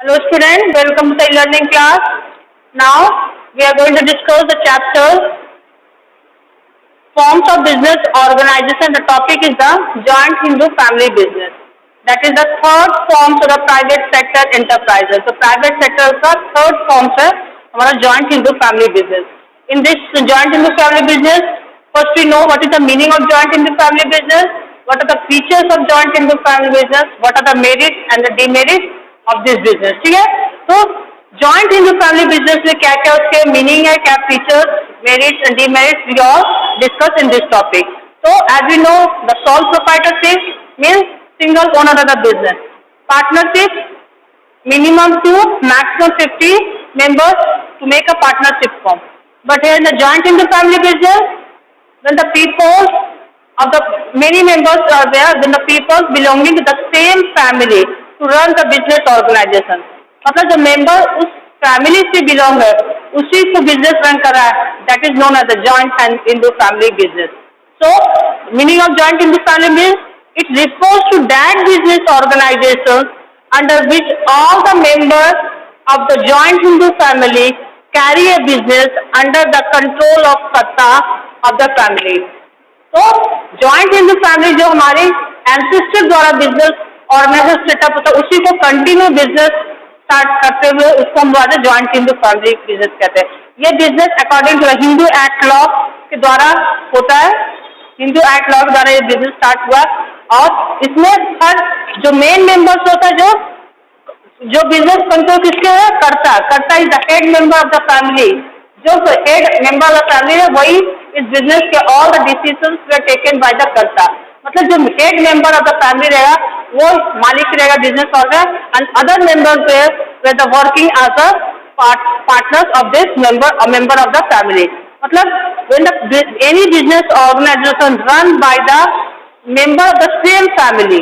Hello students, welcome to the e-learning class. Now we are going to discuss the chapter Forms of Business Organization. The topic is the Joint Hindu Family Business. That is the third form of the private sector enterprises. So private sector का third form है हमारा Joint Hindu Family Business. In this Joint Hindu Family Business, first we know what is the meaning of Joint Hindu Family Business, what are the features of Joint Hindu Family Business, what are the merits and the demerits of this business. ठीक है, तो joint Hindu family business में क्या क्या उसके meaning है, क्या features, merits and demerits we all discuss in this topic. तो as we know the sole proprietorship means single owner of the business. Partnership minimum 2 maximum 50 members to make a partnership form. But here in the joint hindu family business, when the people of the many members are there, when the people belonging to the same family to run the business organization, मतलब जो member उस family से belong है उसी को business run कर रहा है, that is known as the joint Hindu family business. So meaning of joint Hindu family means it refers to that business organisation under which all the members of the joint Hindu family carry a business under the control of सत्ता of the family. तो joint Hindu family जो हमारे ancestor द्वारा business organisation setup होता है उसी को continue business start करते हुए उसको हम जॉइंट हिंदू फैमिली बिजनेस कहते हैं. ये business according to Hindu act law के द्वारा होता है. हिंदू एक्ट लॉ के द्वारा ये बिजनेस स्टार्ट हुआ और इसमें हर जो मेन मेंबर्स होता है जो बिजनेस कंट्रोल किसके है, karta is the head member of the family. जो head member of the family है वही इस बिजनेस के all the decisions were taken by the karta. मतलब जो head member of the family रहेगा वो मालिक रहेगा business organ and other members वे the working as a partners of this member of the family. मतलब when the any business organization run by the member of the same family,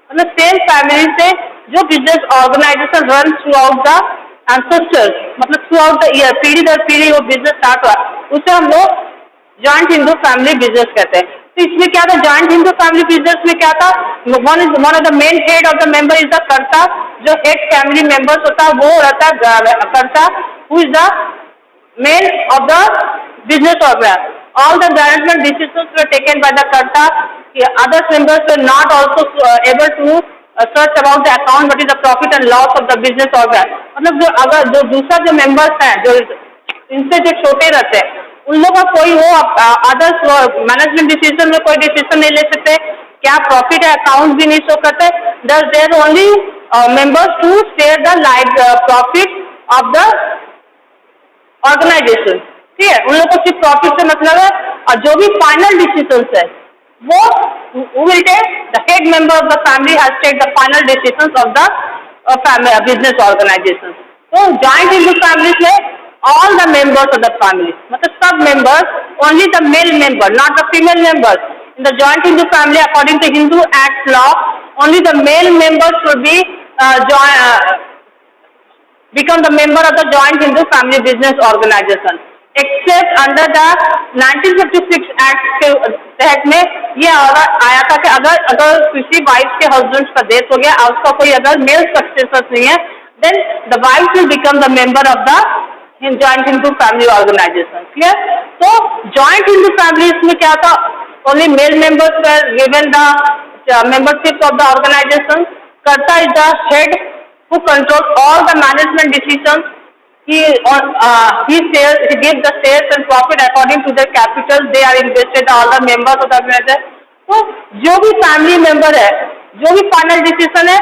मतलब same family से जो business organisation run throughout the ancestors, मतलब throughout the year पीढ़ी दर पीढ़ी वो business start हुआ, उसे हम लोग जॉइंट हिंदू फैमिली बिजनेस कहते हैं. तो इसमें क्या था, जॉइंट हिंदू फैमिली बिजनेस में क्या था, one of the main head of the member is the कर्ता. जो हेड फैमिली मेंबर्स होता है वो रहता है कर्ता, who is the main of the business organization. All the management decisions were taken by the karta. Other members were not also able to search about the account, what is the profit and loss of the business organization. मतलब जो दूसरा जो members हैं जो इनसे जो छोटे रहते हैं उन लोगों का कोई वो अदर्स मैनेजमेंट डिसीजन में कोई डिसीजन नहीं ले सकते, क्या प्रॉफिट है अकाउंट भी नहीं शो करते. There only members to share the life profit of the organisation. ठीक है, उन लोगों को सिर्फ प्रॉफिट से मतलब है और जो भी फाइनल डिसीजंस है वो will take the head member of the family has take the final decisions of the business organisation. तो जॉइंट हिंदू फैमिलीज में all the members of the family, मतलब सब members, only the male member not the female members. In the joint Hindu family according to Hindu act law only the male members should be become the member of the joint Hindu family business organization. Except under the 1956 Act के तहत में ये आया था कि अगर किसी wife के हस्बैंड का डेथ हो गया और उसका कोई अगर मेल सक्सेसर नहीं है, then the wife will become the member of the joint Hindu family organization. Clear? तो joint Hindu families में क्या था, only male members were given the membership of the organization. Karta is the head who controls all the management decisions. He gives the shares and profit according to their capital they are invested. All the members of the organization. तो जो भी family member है, जो भी final decision है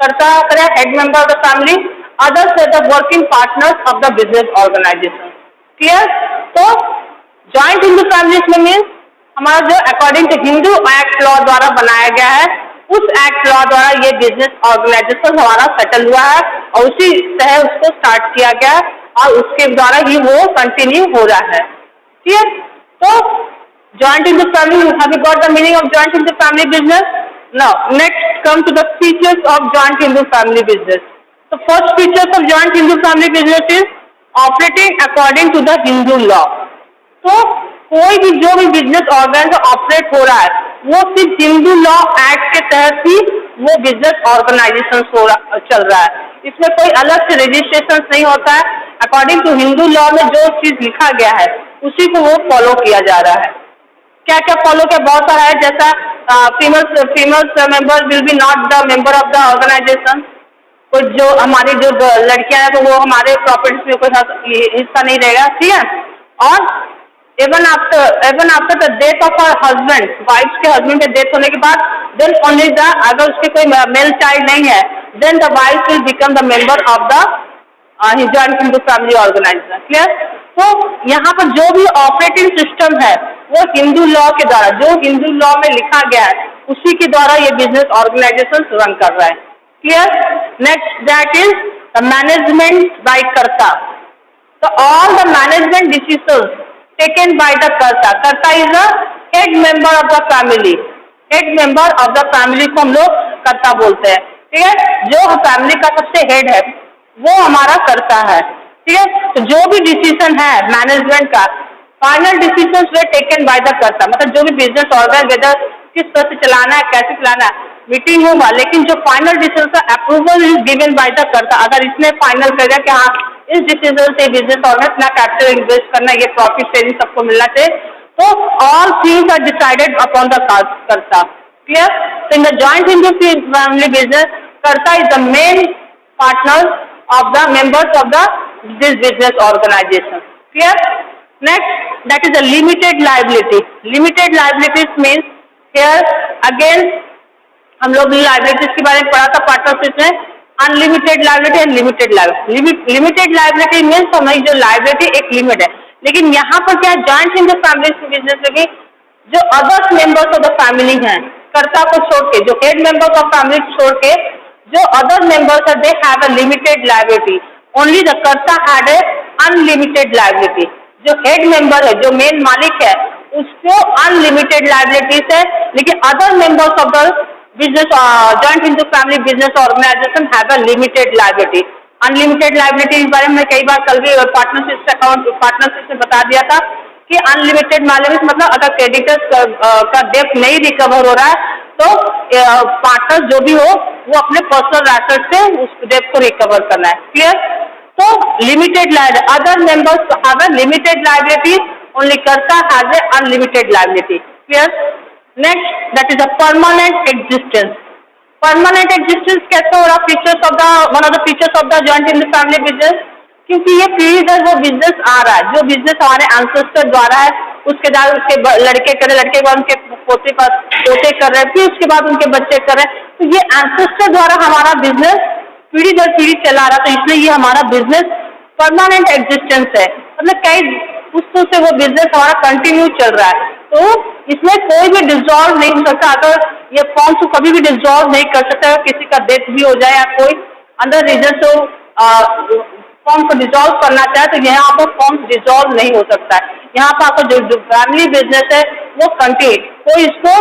करता करे head member of the family, others are the working partners of the business organisation. Clear? तो जॉइंट हिंदू फैमिलीज में मीन्स हमारा जो according to Hindu act law द्वारा बनाया गया है, उस एक्ट लॉ द्वारा ये बिजनेस ऑर्गेनाइजेशन हमारा सेटल हुआ है और उसी तरह उसको स्टार्ट किया गया और उसके द्वारा ही वो कंटिन्यू हो रहा है. ठीक. तो joint Hindu family, have you got the meaning of joint Hindu family business? Now next come to the features of joint Hindu family business. तो first features of joint Hindu family business is operating according to the Hindu law. तो कोई भी जो भी business organisation operate हो रहा है वो सिर्फ हिंदू लॉ एक्ट के तहत ही वो बिजनेस ऑर्गेनाइजेशन चल रहा है। इसमें कोई अलग से रजिस्ट्रेशन नहीं होता है। अकॉर्डिंग टू हिंदू लॉ में जो चीज लिखा गया है उसी को वो फॉलो किया जा रहा है। क्या क्या फॉलो किया, बहुत सारा है, जैसा females member will be not the member of the organisation. कुछ जो हमारी जो लड़कियां हैं तो वो हमारे प्रॉपर्टीज में कोई हिस्सा नहीं रहेगा, ठीक है। और even after the death of her husband, wife के हस्बैंड के डेथ होने के बाद, then only the, अगर उसके कोई मेल चाइल्ड नहीं है, then the wife will become the member of the joint Hindu family organization। Clear? तो यहाँ पर जो भी ऑपरेटिंग सिस्टम है वो हिंदू लॉ के द्वारा, जो हिंदू लॉ में लिखा गया है उसी के द्वारा ये बिजनेस ऑर्गेनाइजेशन रन कर रहा है। Clear? Next that is the management by karta. तो all the management decisions taken by the कर्ता। कर्ता is the head member of the family। head member of the family को हम लोग कर्ता बोलते हैं, ठीक है। जो फैमिली का सबसे हेड है वो हमारा कर्ता है, ठीक है। तो जो भी डिसीजन है मैनेजमेंट का, final decision way taken by the कर्ता। मतलब जो भी बिजनेस ऑर्गेनाइज वेदर किस तरह से चलाना है, कैसे चलाना है, मीटिंग होगा, लेकिन जो फाइनल डिसीजन का approval is given by the कर्ता। अगर इसने फाइनल कर दिया कि हाँ इस डिसीजन से बिजनेस ऑर्गेनाइज इतना कैपिटल इन्वेस्ट करना, ये प्रॉफिट शेयरिंग सबको मिलना चाहिए, तो all things are decided upon the karta. Clear? तो in the joint Hindu family business, karta is the main partner of the members of this business organization। Clear? Next, that is a limited liability। Limited liabilities means here again हम लोग liabilities के बारे में पढ़ा था partnership में, unlimited liability and limited liability. Limited liability means हमारी जो लाइबिलिटी एक लिमिट है, लेकिन यहाँ पर क्या है, जॉइंट हिंदू फैमिली बिजनेस में भी जो others members of the family हैं, कर्ता को छोड़ के, जो हेड मेंबर्स ऑफ फैमिली छोड़ के जो अदर मेंबर्स है they have a limited liability. Only the कर्ता हैड ए अनलिमिटेड लाइबिलिटी। जो हेड मेंबर है, जो मेन मालिक है, उसको अनलिमिटेड लाइबिलिटीज है, लेकिन other members of the business joint Hindu family business organisation have a limited liability. Unlimited liability इस बारे में कई बार कल भी पार्टनरशिप में बता दिया था कि अनलिमिटेड लाइबिलिटी मतलब अगर क्रेडिटर्स का डेब्ट नहीं रिकवर हो रहा है तो पार्टनर जो भी हो वो अपने पर्सनल एसेट से उस डेब्ट को रिकवर करना है। क्लियर? तो limited liability, other members have a limited liability, only karta has a unlimited liability. Clear? Next, that is a permanent existence. Permanent existence कैसे हो रहा? Features of the one of the features of the joint in the family business, क्योंकि ये पीढ़ी दर वो business आ रहा है, जो बिजनेस हमारे एंसेस्टर द्वारा है, उसके बाद उसके लड़के कर रहे, लड़के के बाद उनके पोते कर रहे, फिर उसके बाद उनके बच्चे कर रहे, तो ये एंसेस्टर द्वारा हमारा बिजनेस पीढ़ी दर पीढ़ी चला रहा, तो इसलिए ये हमारा बिजनेस परमानेंट एग्जिस्टेंस है। मतलब कई पुस्तों से वो बिजनेस हमारा कंटिन्यू चल रहा है, तो इसमें कोई भी डिसॉल्व नहीं हो सकता। अगर ये फॉर्म को कभी भी डिसॉल्व नहीं कर सकता, किसी का डेथ भी हो जाए या कोई अंदर रीजन से फॉर्म को डिसॉल्व करना चाहे तो यहाँ पर फॉर्म डिसॉल्व नहीं हो सकता है। यहाँ पर आपका जो फैमिली बिजनेस है वो कंटिन्यू, कोई इसको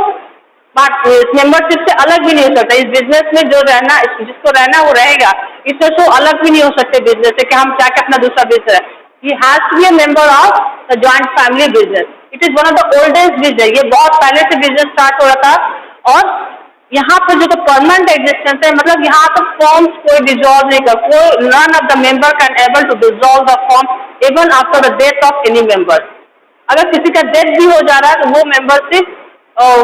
मेंबरशिप से अलग भी नहीं हो सकता। इस बिजनेस में जो रहना, जिसको रहना वो रहेगा, इससे तो अलग भी नहीं हो सकते बिजनेस से कि हम क्या अपना दूसरा बिजनेस है। He has to be a member of the joint family business। It is one of the oldest business। ये बहुत पहले से बिजनेस स्टार्ट हो रहा था। और यहाँ पर जो परमानेंट एग्जिस्टेंस है, मतलब यहाँ पर फॉर्म्स कोई डिसॉल्व नहीं कर, कोई none of the member can able to dissolve the form even after the death of any member. अगर किसी का डेथ भी हो जा रहा है तो वो मेंबरशिप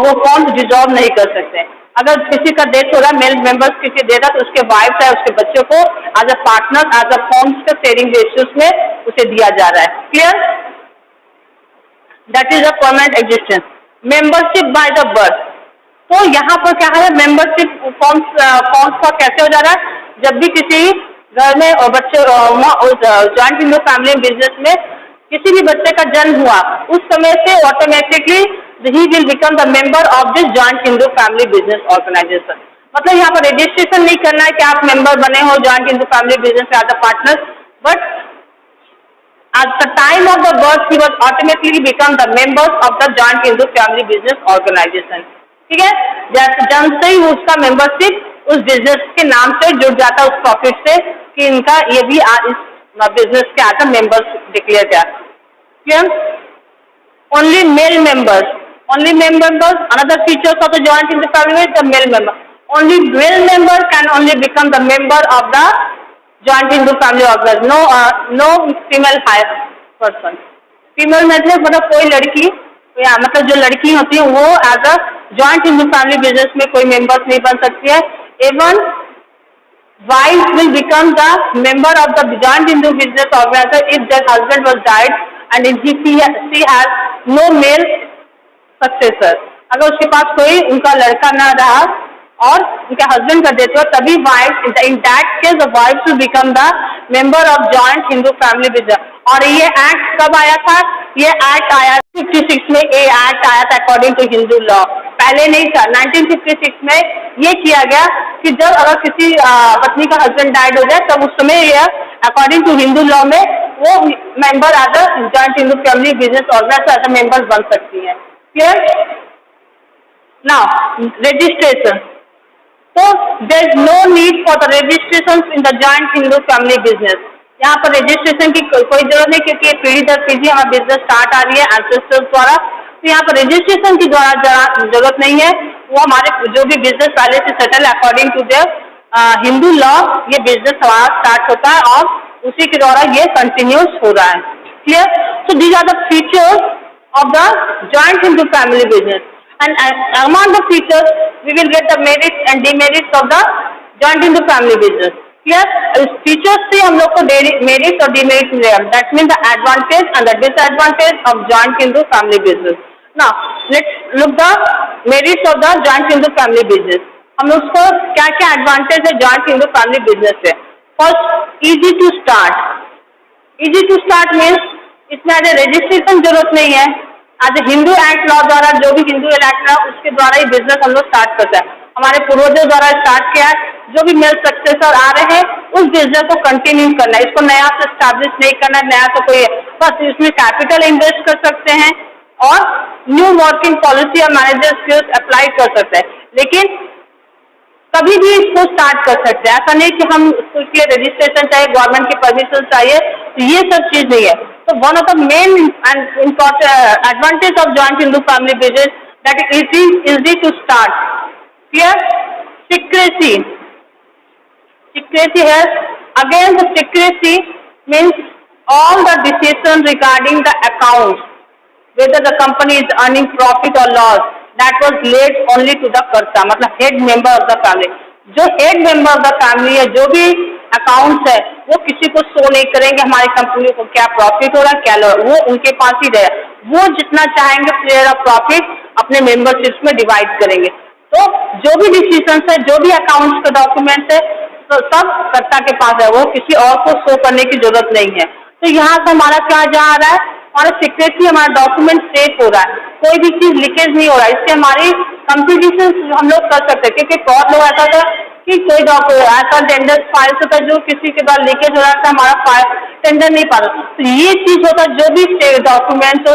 वो फॉर्म्स डिसॉल्व नहीं कर सकते। अगर किसी का डेथ हो रहा है, मेल मेंबर्स किसी देता तो उसके वाइफ है, उसके बच्चों को as a partner, as a forms के शेयरिंग रेशियोज में उसे दिया जा रहा है। Clear? That is a permanent existence. Membership by the birth, तो यहाँ पर क्या है, मेंबरशिप फॉर्म्स का कैसे हो जा रहा है? जब भी किसी घर में और बच्चे जॉइंट हिंदू फैमिली बिजनेस में किसी भी बच्चे का जन्म हुआ, उस समय से automatically he will become the member of this joint Hindu family business organization। मतलब यहाँ पर रजिस्ट्रेशन नहीं करना है कि आप मेंबर बने हो joint Hindu family business as a partner, but at the time of the birth he was automatically become the members of the joint Hindu family business organization। ठीक है? जैसे जन्म से ही उसका मेंबरशिप उस बिजनेस के नाम से जुड़ जाता है, उस प्रॉफिट से, कि इनका ये भी इस बिजनेस के एज अ मेंबर्स डिक्लेयर किया। Only male members, only male members. Another features of the joint Hindu family is the male member. Only male member can only become the member of the joint Hindu family organization. No female higher person. Female मतलब कोई लड़की या मतलब जो लड़की होती है वो as a joint Hindu family business में कोई मेंबर्स नहीं बन सकती है. Even wives will become the member of the joint Hindu business organization if their husband was died and if she has no male successor. अगर उसके पास कोई उनका लड़का ना रहा और उनके हस्बैंड का डेथ हुआ तभी wife in that case the wife to become the member of joint Hindu family business. और ये एक्ट कब आया था? ये एक्ट आया 56 में. ये एक्ट आया था अकॉर्डिंग टू हिंदू लॉ. पहले नहीं था. 1956 में ये किया गया कि जब अगर किसी पत्नी का हस्बैंड डाइड हो जाए तब उस समय ये अकॉर्डिंग टू हिंदू लॉ में वो member as a joint Hindu family business organisation as a member बन सकती है. क्लियर? Now registration. तो there is no need for the registration in the joint Hindu family business. यहाँ पर रजिस्ट्रेशन की कोई जरूरत नहीं क्योंकि पीढ़ी दर पीढ़ी हमारा बिजनेस स्टार्ट आ रही है एंसेस्टर्स द्वारा. तो यहाँ पर रजिस्ट्रेशन की जरूरत नहीं है. वो हमारे जो भी बिजनेस पहले से settle according to their Hindu law ये बिजनेस हमारा स्टार्ट होता है और उसी के द्वारा ये कंटिन्यूस हो रहा है. Clear? So these are the features of the joint Hindu family business, and among the features we will get the merits and demerits of the joint Hindu family business. Clear? इस features से हम लोग को merits और demerits मिलेगा. That means the advantage and the disadvantage of joint Hindu family business. Now let's look the merits of the joint Hindu family business. हम उसको क्या क्या advantage है joint Hindu family business से. First, easy to start. Easy to start means इसमें आज registration जरूरत नहीं है. आज हिंदू एक्ट लॉ द्वारा जो भी हिंदू एक्ट है उसके द्वारा ही बिजनेस हम लोग स्टार्ट करते हैं. हमारे पूर्वजों द्वारा स्टार्ट किया है. जो भी मेल सक्सेसर आ रहे हैं उस बिजनेस को कंटिन्यू करना है. इसको नया से स्टैब्लिश नहीं करना है. नया तो कोई बस इसमें कैपिटल इन्वेस्ट कर सकते हैं और न्यू वर्किंग पॉलिसी और मैनेजर स्किल्स अप्लाई कर सकते हैं. लेकिन कभी भी इसको स्टार्ट कर सकते हैं. ऐसा नहीं कि हम उसके लिए रजिस्ट्रेशन चाहिए, गवर्नमेंट की परमिशन चाहिए. तो ये सब चीज नहीं है. So one of the main and important advantage of joint Hindu family business that it is easy to start. Clear? Secrecy. Secrecy here. Again, the secrecy means all the decisions regarding the accounts, whether the company is earning profit or loss, that was laid only to the कर्ता, मतलब head member of the family. जो head member of the family है, जो भी accounts है वो किसी को शो नहीं करेंगे. हमारी कंपनी को क्या प्रॉफिट हो रहा है क्या लॉस, वो उनके पास ही रहे. वो जितना चाहेंगे शेयर ऑफ प्रॉफिट अपने मेंबरशिप्स में डिवाइड करेंगे. तो जो भी डिसीजन है, जो भी अकाउंट्स का डॉक्यूमेंट है, तो सब कर्ता के पास है. वो किसी और को शो करने की जरूरत नहीं है. तो यहाँ से हमारा क्या जा रहा है, हमारा सीक्रेटली हमारा डॉक्यूमेंट सेफ हो रहा है. कोई भी चीज लीकेज नहीं हो रहा है. इससे हमारी कंपटीशन हम लोग कर सकते हैं. क्योंकि बहुत लोग ऐसा था कि कोई ऐसा टेंडर फाइल होता है जो किसी के बाद लीकेज हो रहा था, हमारा फाइल टेंडर नहीं पा रहा. तो ये चीज होता है जो भी document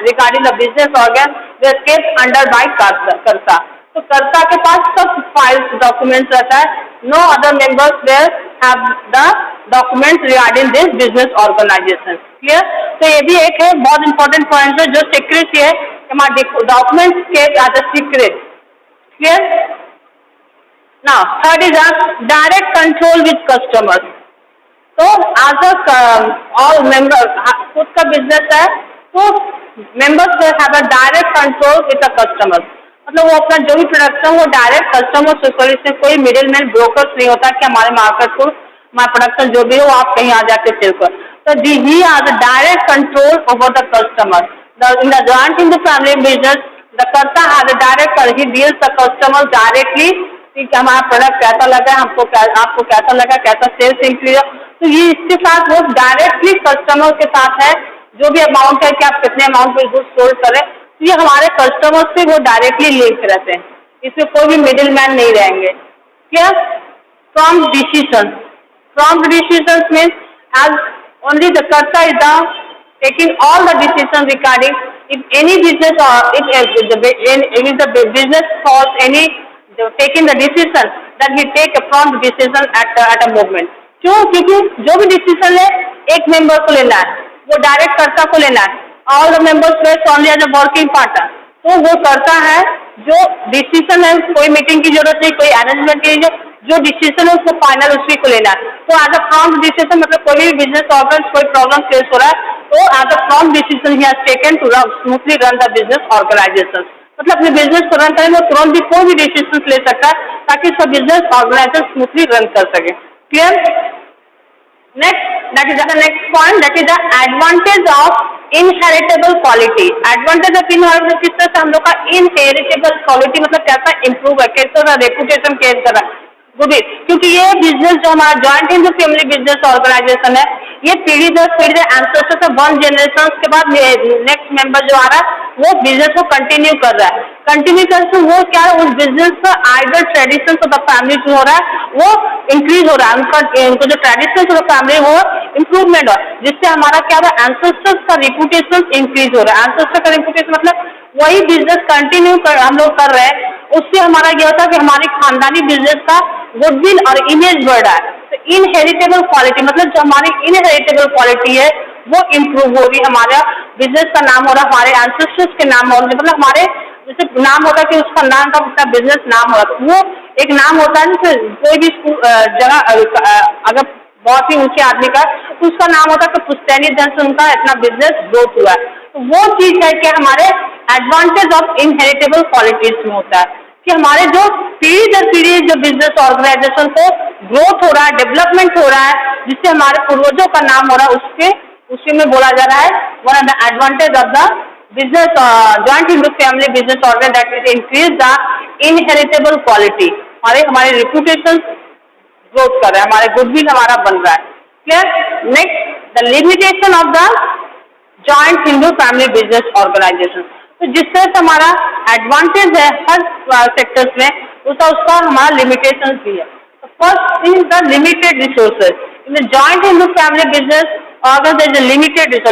regarding the business organ we kept under by karta. तो कर्ता के पास सब फाइल्स डॉक्यूमेंट्स रहता है. No other members there have the documents regarding this business organisation. Clear? तो ये भी एक है बहुत इंपॉर्टेंट पॉइंट है जो सीक्रेट है. हमारे documents kept as a secret. Clear? Now, third is a direct control with customers. तो as a all members खुद का बिजनेस है तो members will have a direct control with the customers. मतलब वो अपना जो भी प्रोडक्शन वो डायरेक्ट कस्टमर से कर. इसमें कोई मिडिल मैन ब्रोकर्स नहीं होता कि हमारे मार्केट को हमारा प्रोडक्शन जो भी हो आप कहीं आ जाके सेल कर. तो he has a direct control over the customer. In the joint in the family business, the कर्ता has a direct, he deals the customers directly. कि हमारा प्रोडक्ट कैसा लगा, आपको कैसा लगा, कैसा सेल्स इंक्रीज. तो ये इसके साथ वो डायरेक्टली कस्टमर के साथ है. जो भी अमाउंट है कि आप कितने अमाउंट में गुड सोल्ड करें, तो ये हमारे कस्टमर से वो डायरेक्टली लिंक रहते हैं. इसमें कोई भी मिडिल मैन नहीं रहेंगे. क्या? Prompt decision. Prompt decision means as only the karta is the taking all the decision regarding if any business और if the business falls any taking the decision that we take a prompt decision at a moment. क्यों? क्योंकि जो भी decision है एक member को लेना है, वो डायरेक्ट कर्ता को लेना है. All the members vest only as a working partner. तो वो करता है जो डिसीजन है, कोई मीटिंग की जरूरत नहीं, कोई अरेंजमेंट की, जो डिसीजन है उसको फाइनल उसी को लेना है। तो एज अ प्रॉम्प्ट डिसीजन मतलब कोई भी बिजनेस ऑर्गन कोई प्रॉब्लम फेस हो रहा है तो एज अ प्रॉम्प्ट डिसीजन ही has taken to smoothly run the business organisation. मतलब अपने बिजनेस को रन करेंगे तो तुरंत भी कोई भी डिसीजन ले सकता है ताकि उसका बिजनेस ऑर्गेनाइजेशन स्मूथली रन कर सके। Clear? Next, that is the next point, that is the advantage of inheritable quality। advantage of inheritable किस तरह से हम लोग का inheritable quality मतलब कैसा improve है, कैसा रेपुटेशन कैसे कर रहा है गुड। क्योंकि ये बिजनेस जो हमारा joint Hindu family business organisation है ये पीढ़ी दर पीढ़ी एंसेस्टर से 1 जनरेशन के बाद नेक्स्ट मेंबर जो आ रहा है वो बिजनेस को कंटिन्यू कर रहा है। कंटिन्यू करके वो क्या है उस बिजनेस का ideal tradition of the family जो हो रहा है वो इंक्रीज हो रहा है, उनको जो ट्रेडिशन ऑफ द फैमिली वो इम्प्रूवमेंट हो, जिससे हमारा क्या है एंसेस्टर्स का रिपुटेशन इंक्रीज हो रहा है। एंसेस्टर का रिपुटेशन मतलब वही बिजनेस कंटिन्यू हम लोग कर रहे हैं, उससे हमारा क्या होता है कि हमारी खानदानी बिजनेस का गुडविल और इमेज बढ़ रहा है। तो इनहेरिटेबल क्वालिटी मतलब जो हमारी इनहेरिटेबल क्वालिटी है वो इम्प्रूव हो रही है, हमारा बिजनेस का नाम हो रहा है, हमारे एंसेस्टर्स के नाम हो रहे, मतलब हमारे जैसे नाम होता है कि उसका नाम का उसका बिजनेस नाम हो रहा है, तो वो एक नाम होता है जैसे कोई भी जगह अगर बहुत ही ऊंचे आदमी का तो उसका नाम होता है कि पुश्तैनी धन से उनका इतना बिजनेस ग्रोथ हुआ है। तो वो चीज है कि हमारे एडवांटेज ऑफ इनहेरिटेबल क्वालिटीज में होता है कि हमारे जो पीढ़ी दर पीढ़ी जो बिजनेस ऑर्गेनाइजेशन को ग्रोथ हो रहा है, डेवलपमेंट हो रहा है, जिससे हमारे पूर्वजों का नाम हो रहा है, उसी में बोला जा रहा है one of the advantage of the business joint Hindu family business organisation that is increase the inheritable quality. हमारे रिपुटेशन ग्रोथ कर रहा है, हमारे गुडविल हमारा बन रहा है। Clear? Next, the limitation of the joint Hindu family business organisation. तो जिस तरह से हमारा एडवांटेज है हर सेक्टर्स में उसका हमारा लिमिटेशन भी है। First is the limited resources in the joint Hindu family business organisation.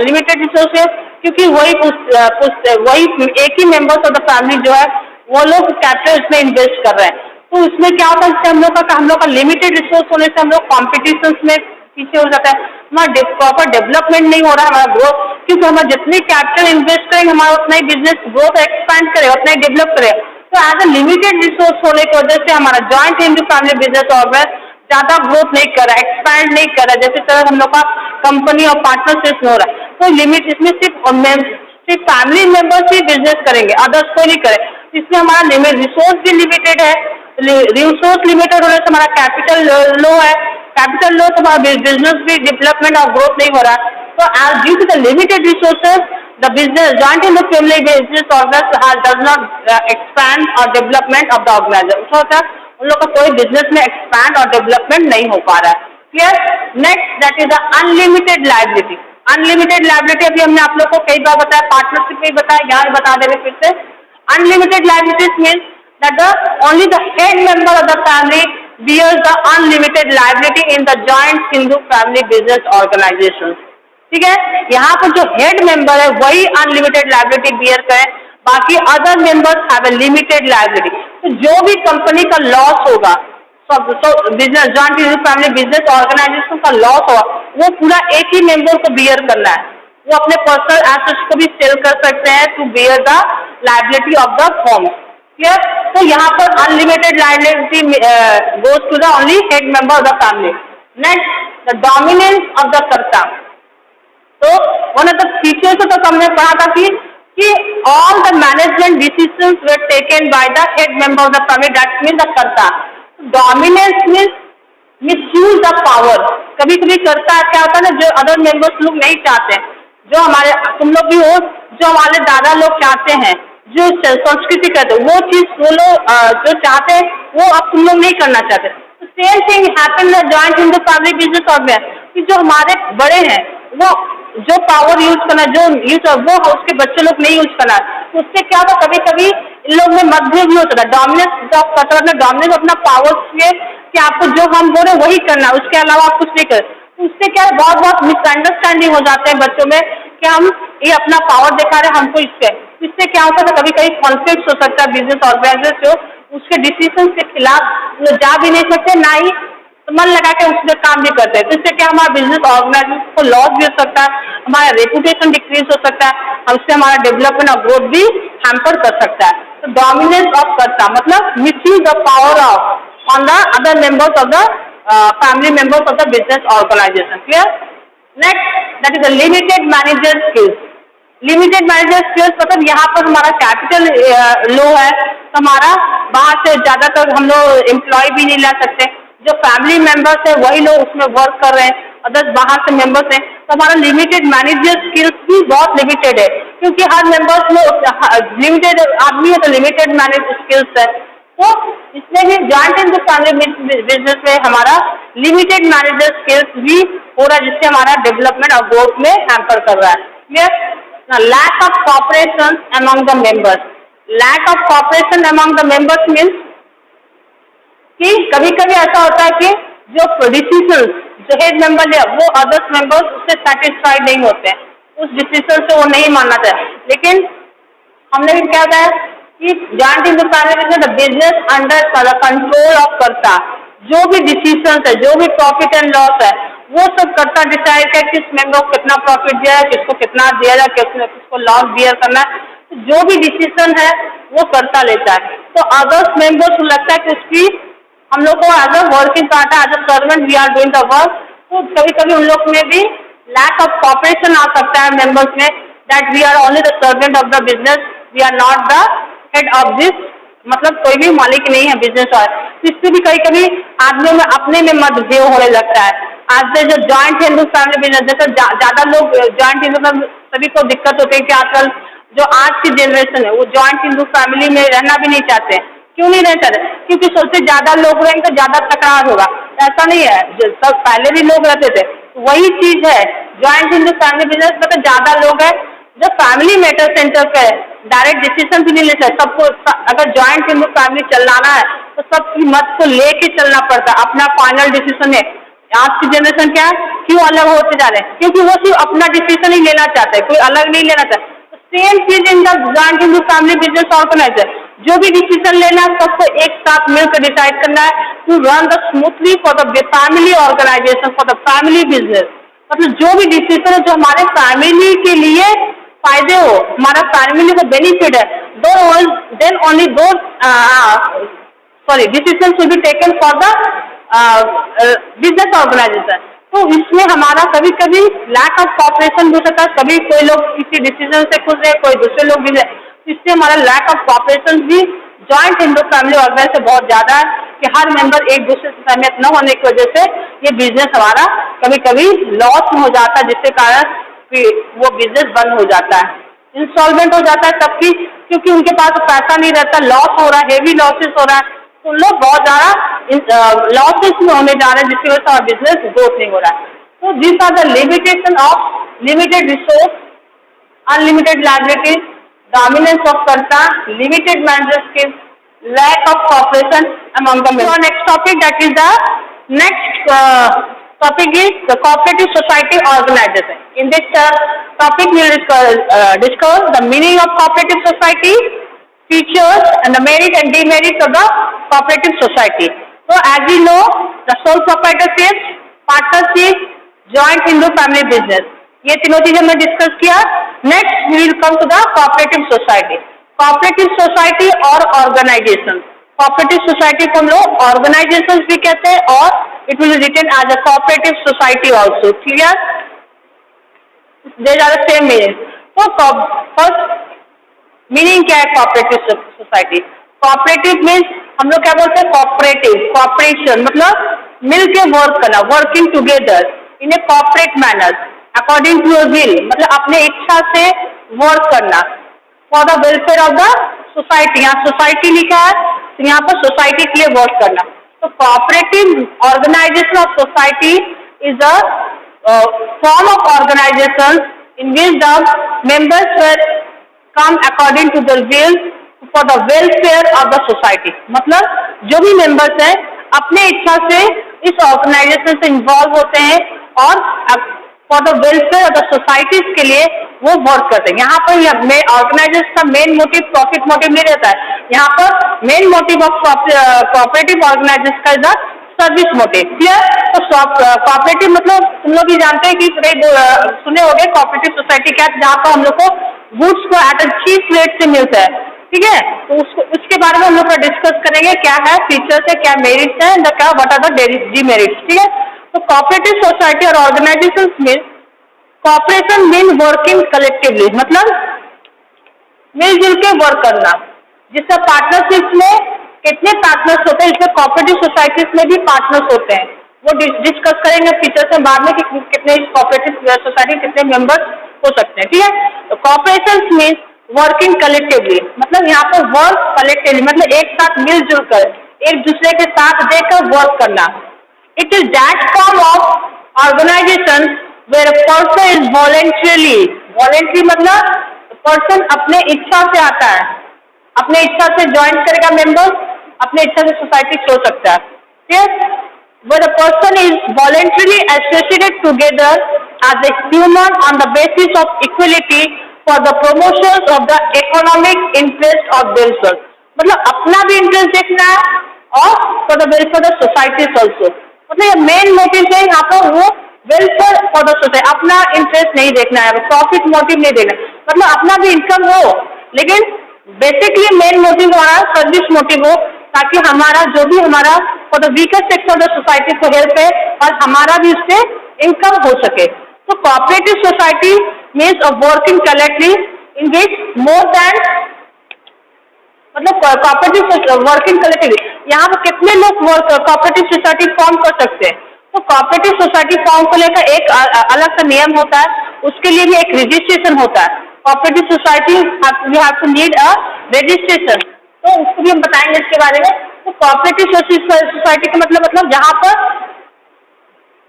Limited resources क्योंकि वही एक ही मेंबर्स ऑफ द फैमिली जो है वो लोग कैपिटल इसमें इन्वेस्ट कर रहे हैं, तो इसमें क्या होता है इससे हम लोग का लिमिटेड रिसोर्स होने से हम लोग कॉम्पिटिशन में पीछे हो जाता है, हमारा प्रॉपर डेवलपमेंट नहीं हो रहा है, हमारा ग्रोथ, क्योंकि हम जितनी कैपिटल इन्वेस्ट करेंगे हमारा उतना ही बिजनेस ग्रोथ एक्सपैंड करेगा, उतना ही डेवलप करेगा। तो एज अ लिमिटेड रिसोर्स होने की वजह से हमारा joint Hindu family business organisation ज्यादा ग्रोथ नहीं कर रहा है, एक्सपैंड नहीं कर रहा है, जैसे तरह हम लोग का कंपनी और पार्टनरशिप हो रहा है। तो लिमिट इसमें सिर्फ फैमिली मेंबर्स ही बिजनेस करेंगे, अदर्स को नहीं करे, इसमें हमारा लिमिट रिसोर्स भी लिमिटेड है। रिसोर्स लिमिटेड होने से हमारा कैपिटल लो है, कैपिटल लो तो हमारा बिजनेस भी डेवलपमेंट और ग्रोथ नहीं हो रहा है। तो as due to the limited resources the business joint in the family business organisation does not expand और डेवलपमेंट ऑफ द ऑर्गेनाइजेशन। क्या होता है उन लोग का कोई बिजनेस में एक्सपैंड और डेवलपमेंट नहीं हो पा रहा है। Clear? Next, that is the unlimited liability. Unlimited liability अभी हमने आप लोग को कई बार बताया, पार्टनरशिप में बताया, यहाँ बता दे रहे फिर से। Unlimited liabilities means that only the head member of the family bears the unlimited liability in the joint Hindu family business organization। ठीक है, यहाँ पर जो हेड मेंबर है वही अनलिमिटेड लायबिलिटी बियर करे, बाकी other members have a limited liability. तो जो भी कंपनी का लॉस होगा, business joint Hindu family business organisation का लॉस होगा वो पूरा एक ही मेंबर को बियर करना है, वो अपने पर्सनल एसेट्स को भी सेल कर सकते हैं to bear the liability of the firm. Clear? तो यहाँ पर unlimited liability goes to the only head member of the family. Next, the dominance of the karta. तो वन ऑफ द फीचर्स तो हमने पढ़ा था कि all the management decisions were taken by the head member of the family, that means the karta. Dominance means misuse the power. कभी कभी कर्ता क्या होता है ना, जो अदर मेंबर्स लोग नहीं चाहते, जो हमारे तुम लोग भी हो, जो हमारे दादा लोग चाहते हैं, जो संस्कृति कहते हैं वो चीज वो लोग जो चाहते हैं वो अब तुम लोग नहीं करना चाहते। तो same thing happen the joint Hindu family business organisation कि जो हमारे बड़े हैं वो जो पावर यूज करना, जो यूज वो उसके बच्चे लोग नहीं यूज करना, तो उससे क्या होता कभी कभी इन लोग में मतभेद भी होता है। डोमिनेंस ऑफ कर्ता, डोमिनेंस अपना पावर से कि आपको जो हम बोल रहे वही करना, उसके अलावा आप कुछ नहीं कर। तो उससे क्या है बहुत मिसअंडरस्टैंडिंग हो जाते हैं बच्चों में कि हम ये अपना पावर दिखा रहे हैं हमको इससे क्या होता है कभी कभी कॉन्फ्लिक्ट हो सकता है बिजनेस ऑर्गेनाइजेशन जो उसके डिसीजन के खिलाफ जा भी नहीं सकते, ना ही तो मन लगा के उसमें काम भी करते हैं। तो इससे क्या हमारा बिजनेस ऑर्गेनाइजेशन को लॉस भी हो सकता है, हमारा रेपुटेशन डिक्रीज हो सकता है, और उससे हमारा डेवलपमेंट और ग्रोथ भी हैम्पर कर सकता है। तो डोमिनेंस ऑफ कर्ता मतलब misuse the power of on the other members of the family members of the business organisation. Clear? Next that is the limited manager skills. Limited manager skills मतलब यहाँ पर हमारा कैपिटल लो है, तो हमारा बाहर से ज्यादातर हम लोग एम्प्लॉय भी नहीं ला सकते, जो फैमिली मेंबर्स है वही लोग उसमें वर्क कर रहे हैं, अदर्स बाहर से मेंबर्स हैं, तो हमारा लिमिटेड मैनेजर स्किल्स भी बहुत लिमिटेड है, क्योंकि हर मेंबर्स में लिमिटेड आदमी है तो लिमिटेड मैनेज स्किल्स है। तो इसमें भी joint in the family business में हमारा लिमिटेड मैनेजर स्किल्स भी हो रहा है, जिससे हमारा डेवलपमेंट और ग्रोथ में हैम्पर कर रहा है। Clear? Lack of cooperation among the members. Lack of cooperation among the members means कि कभी कभी ऐसा होता है कि जो डिसीजन जो हेड मेंबर है वो अदर्स मेंबर्स उससे सेटिस्फाइड नहीं होते हैं, उस डिसीजन से वो नहीं मानना चाहिए। लेकिन हमने भी क्या कहा कि joint in the family the business under control of कर्ता, जो भी डिसीजन है, जो भी प्रॉफिट एंड लॉस है, वो सब कर्ता डिसाइड करे किस मेंबर को कितना प्रॉफिट दिया है, किसको कितना दिया जाए, किसको लॉस बियर करना है। तो जो भी डिसीजन है वो कर्ता लेता है। तो अदर्स मेंबर्स को लगता है कि उसकी हम लोग को as a working partner as a servant we are doing the work. तो कभी कभी उन लोग में भी लैक ऑफ कॉपरेशन आ सकता है मेंबर्स में, that we are only the servant of the business, we are not the head of this, मतलब कोई भी मालिक नहीं है बिजनेस वाला। इससे भी कभी कभी आदमियों में अपने में मतभेद होने लगता है। आज से जो जॉइंट हिंदू फैमिली बिजनेस जैसे ज्यादा लोग जॉइंट हिंदू में सभी को दिक्कत होती है कि आजकल जो आज की जनरेशन है वो जॉइंट हिंदू फैमिली में रहना भी नहीं चाहते। क्यों नहीं रहते? क्योंकि सोचते ज्यादा लोग रहेंगे तो ज्यादा तकरार होगा। ऐसा नहीं है, सब पहले भी लोग रहते थे, वही चीज है। जॉइंट हिंदू फैमिली बिजनेस में तो ज्यादा लोग है, जो फैमिली मैटर सेंटर पे डायरेक्ट डिसीजन भी नहीं लेते। सबको अगर जॉइंट हिंदू फैमिली चलाना है तो सबकी मत को लेके चलना पड़ता है, अपना फाइनल डिसीजन है। आज की जनरेशन क्या है, क्यों अलग होते जा रहे हैं? क्योंकि वो सिर्फ अपना डिसीजन ही लेना चाहते हैं, कोई अलग नहीं लेना चाहते। सेम चीज इन the joint Hindu family business organiser, जो भी डिसीजन लेना है सबको एक साथ मिलकर डिसाइड करना है to run the smoothly for the family organisation, for the family business. मतलब जो भी डिसीजन है जो हमारे फैमिली के लिए फायदे हो, हमारा फैमिली को बेनिफिट है, then only those decision will be taken for the business organisation. तो इसमें हमारा कभी कभी लैक ऑफ कॉपरेशन भी हो सकता है, कभी कोई लोग किसी डिसीजन से खुश है, कोई दूसरे लोग भी है, इससे हमारा लैक ऑफ कॉपरेशन भी जॉइंट हिंदू फैमिली ऑर्गेनाइजेशन बहुत ज्यादा है कि हर मेंबर एक दूसरे से सहमत न होने की वजह से ये बिजनेस हमारा कभी कभी लॉस में हो जाता है, जिसके कारण वो बिजनेस बंद हो जाता है, इंस्टॉलमेंट हो जाता है सबकी, क्योंकि उनके पास पैसा नहीं रहता, लॉस हो रहा है, हेवी लॉसेस हो रहा है, तो लोग बहुत ज्यादा लॉसेस में होने जा रहे हैं, जिसकी वजह से हमारा बिजनेस ग्रोथ नहीं हो रहा है। तो this are the limitation of limited resource, unlimited liabilities, dominance of कर्ता, limited manager skills, lack of cooperation among the members. Next topic, that is the next topic is the cooperative society organization. In this topic, we will discuss the meaning of cooperative society, features and the merit and demerits of the cooperative society. So, as we know, the sole proprietorship, partnership, joint Hindu family business. ये तीनों चीजें मैं discuss किया। Next we will come to the cooperative society. Cooperative society और organisation, cooperative society को हम लोग organisation भी कहते हैं और it will written as a cooperative society also. Clear? There are the same meaning. तो फर्स्ट मीनिंग क्या है कोऑपरेटिव सोसाइटी? कोऑपरेटिव मीन्स हम लोग क्या बोलते हैं, कोऑपरेटिव, कोऑपरेशन मतलब मिलके वर्क करना, working together in a cooperate manner according to your will, मतलब अपने इच्छा से वर्क करना for the welfare of the society. यहाँ सोसाइटी लिखा है तो यहाँ पर सोसाइटी के लिए वर्क करना। तो cooperative organisation of society is a form of organisation in which the members come according to their will for the welfare of the society. मतलब जो भी मेंबर्स हैं अपने इच्छा से इस ऑर्गेनाइजेशन से इन्वॉल्व होते हैं और for the welfare of the societies के लिए वो वर्क करते हैं। यहाँ पर ऑर्गेनाइजेशन का मेन मोटिव प्रॉफिट मोटिव नहीं रहता है, यहाँ पर main motive of cooperative organisation का is the service motive. Clear? तो कोऑपरेटिव मतलब तुम लोग भी जानते हैं कि सुने होंगे कोऑपरेटिव सोसाइटी क्या, जहाँ पर हम लोग को गुड्स को एट अ चीप रेट से मिलता है। ठीक है, तो उसके बारे में हम लोग डिस्कस करेंगे, क्या है फीचर्स है, क्या मेरिट्स है, क्या व्हाट आर द डीमेरिट्स। ठीक है, तो कोऑपरेटिव सोसाइटी और ऑर्गेनाइजेशन में कॉपरेशन मीन वर्किंग कलेक्टिवली, मतलब मिलजुल के वर्क करना, जिससे पार्टनरशिप में कितने पार्टनर्स होते हैं, इसमें कोऑपरेटिव सोसाइटीज में भी पार्टनर्स होते हैं, वो डिस्कस करेंगे फीचर्स में बाद में कि कितने कोऑपरेटिव सोसाइटी कितने मेंबर्स हो सकते हैं। ठीक है, तो कॉपरेशन मीन्स वर्किंग कलेक्टिवली, मतलब यहाँ पर वर्क कलेक्टिवली मतलब एक साथ मिलजुल कर एक दूसरे के साथ देकर वर्क करना। It is that form of organisation where a person is voluntary मतलब पर्सन अपने इच्छा से आता है, अपने इच्छा से ज्वाइन करेगा मेंबर्स, अपने इच्छा से सोसाइटी छोड़ सकता है। ठीक है, where a person is voluntarily associated together as a human on the basis of equality for the promotions of the economic interest of themselves, मतलब अपना भी इंटरेस्ट देखना है और for the welfare of society also, मतलब ये main motive है यहाँ पर, वो वेलफेयर फॉर द सोसाइटी, अपना इंटरेस्ट नहीं देखना है, प्रॉफिट मोटिव नहीं देखना, मतलब अपना भी इनकम हो, लेकिन बेसिकली मेन मोटिव हमारा सर्विस मोटिव हो, ताकि हमारा जो भी हमारा for the weakest section of the society को हेल्प है और हमारा भी उससे इनकम हो सके। तो cooperative society means a working collectively in which more than, मतलब कोऑपरेटिव वर्किंग कलेक्टिवली, यहाँ पर कितने लोग कोऑपरेटिव सोसाइटी फॉर्म कर सकते हैं। तो कोऑपरेटिव सोसाइटी फॉर्म को लेकर एक अलग सा नियम होता है, उसके लिए भी एक रजिस्ट्रेशन होता है। Cooperative society we have to need a registration, तो उसको भी हम बताएंगे इसके बारे में। तो कोऑपरेटिव सोसाइटी का मतलब जहाँ पर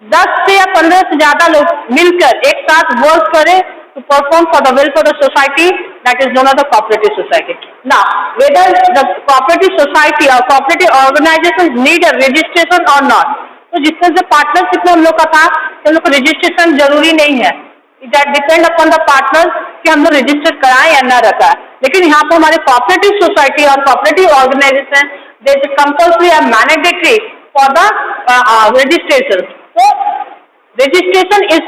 10 से या 15 से ज्यादा लोग मिलकर एक साथ वर्क करें to perform for the welfare of the society, that is known as the cooperative society. Now, whether the cooperative society or cooperative organizations need a registration or not, तो जिससे जो पार्टनरशिप में हम लोग का था, हम लोग को रजिस्ट्रेशन जरूरी नहीं है, that depend upon the partners कि हम लोग रजिस्टर कराएं या ना रखा। लेकिन यहाँ पर हमारे कोऑपरेटिव सोसाइटी और cooperative organisation there is compulsory and mandatory for the registration. So registration is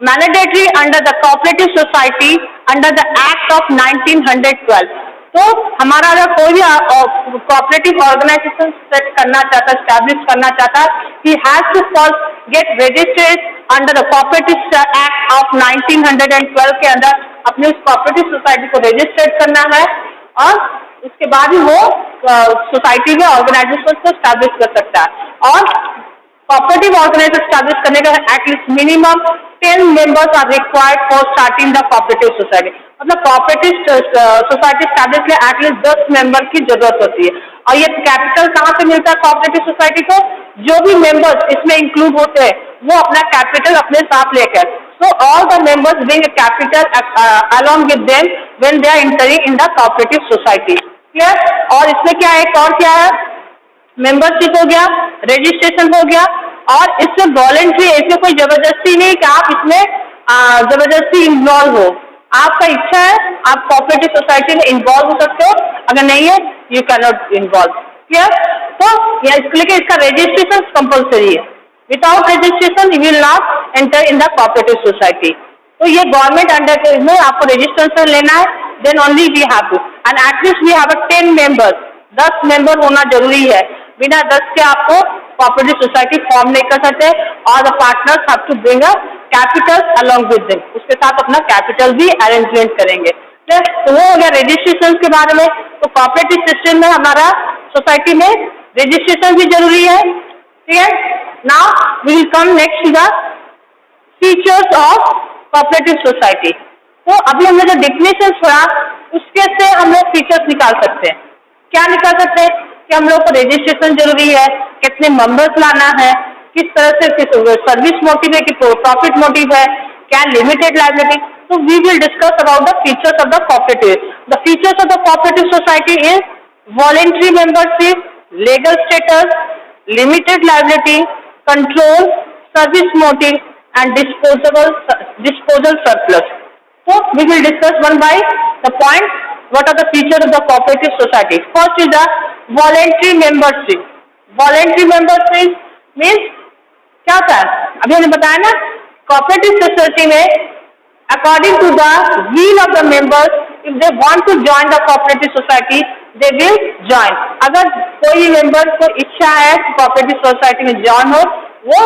mandatory under the cooperative society under the Act of 1912. तो हमारा अगर कोई भी कोऑपरेटिव ऑर्गेनाइजेशन सेट करना चाहता है, स्टैब्लिश करना चाहता है, he has to first get registered under the Cooperative Act of 1912 के अंदर अपने उस कोऑपरेटिव सोसाइटी को रजिस्टर्ड करना है, और उसके बाद ही वो सोसाइटी में ऑर्गेनाइजेशन को स्टैब्लिश कर सकता है। और कोऑपरेटिव ऑर्गेनाइजेशन स्टैब्लिश करने का at least minimum 10 members are required for starting the cooperative society, मतलब कोऑपरेटिव सोसाइटी स्टैब्लिश के एटलीस्ट 10 मेंबर की जरूरत होती है। और ये कैपिटल कहाँ से मिलता है कोऑपरेटिव सोसाइटी को? जो भी मेंबर्स इसमें इंक्लूड होते हैं वो अपना कैपिटल अपने साथ लेकर, so all the members bring a capital along with them when they are entering in the cooperative society. Clear? और इसमें क्या है, और क्या है, मेंबरशिप हो गया, रजिस्ट्रेशन हो गया, और इसमें वॉलेंट्री, इसमें कोई जबरदस्ती नहीं कि आप इसमें जबरदस्ती इन्वॉल्व हो, आपका इच्छा है आप कोऑपरेटिव सोसाइटी में इन्वॉल्व हो सकते हो, अगर नहीं है you can not involve. Clear? तो इसके लिए इसका रजिस्ट्रेशन कंपल्सरी है, without registration you will not enter in the cooperative society. तो ये गवर्नमेंट अंडर में आपको रजिस्ट्रेशन लेना है, then only we have to, and at least we have 10 members, 10 member होना जरूरी है, बिना 10 के आपको कोऑपरेटिव सोसाइटी फॉर्म नहीं कर सकते, और the partners have to bring a capital along with them, उसके साथ अपना कैपिटल भी अरेंजमेंट करेंगे। तो वो हो गया रजिस्ट्रेशन के बारे में। तो कोऑपरेटिव सिस्टम में हमारा सोसाइटी में रजिस्ट्रेशन भी जरूरी है। ठीक है, now we will come next to the features of cooperative society. तो अभी हमने जो डेफिनेशन छोड़ा उसके से हम लोग फीचर्स निकाल सकते हैं। क्या निकाल सकते हैं कि हम लोग को रजिस्ट्रेशन जरूरी है, कितने मेंबर्स लाना है, किस तरह से सर्विस मोटिव है कि प्रॉफिट मोटिव है, क्या लिमिटेड लायबिलिटी। तो we will discuss about the features of the cooperative. The features of the cooperative society is voluntary membership, legal status, limited liability, control, service motive and disposal surplus. So we will discuss one by the point. What are the features of the cooperative society? First is the voluntary membership. Voluntary membership means क्या होता है, अभी हमने बताया ना, cooperative society में according to the will of the members, if they want to join the cooperative society, they will join. अगर कोई मेंबर को इच्छा है कोऑपरेटिव सोसाइटी में ज्वाइन हो, वो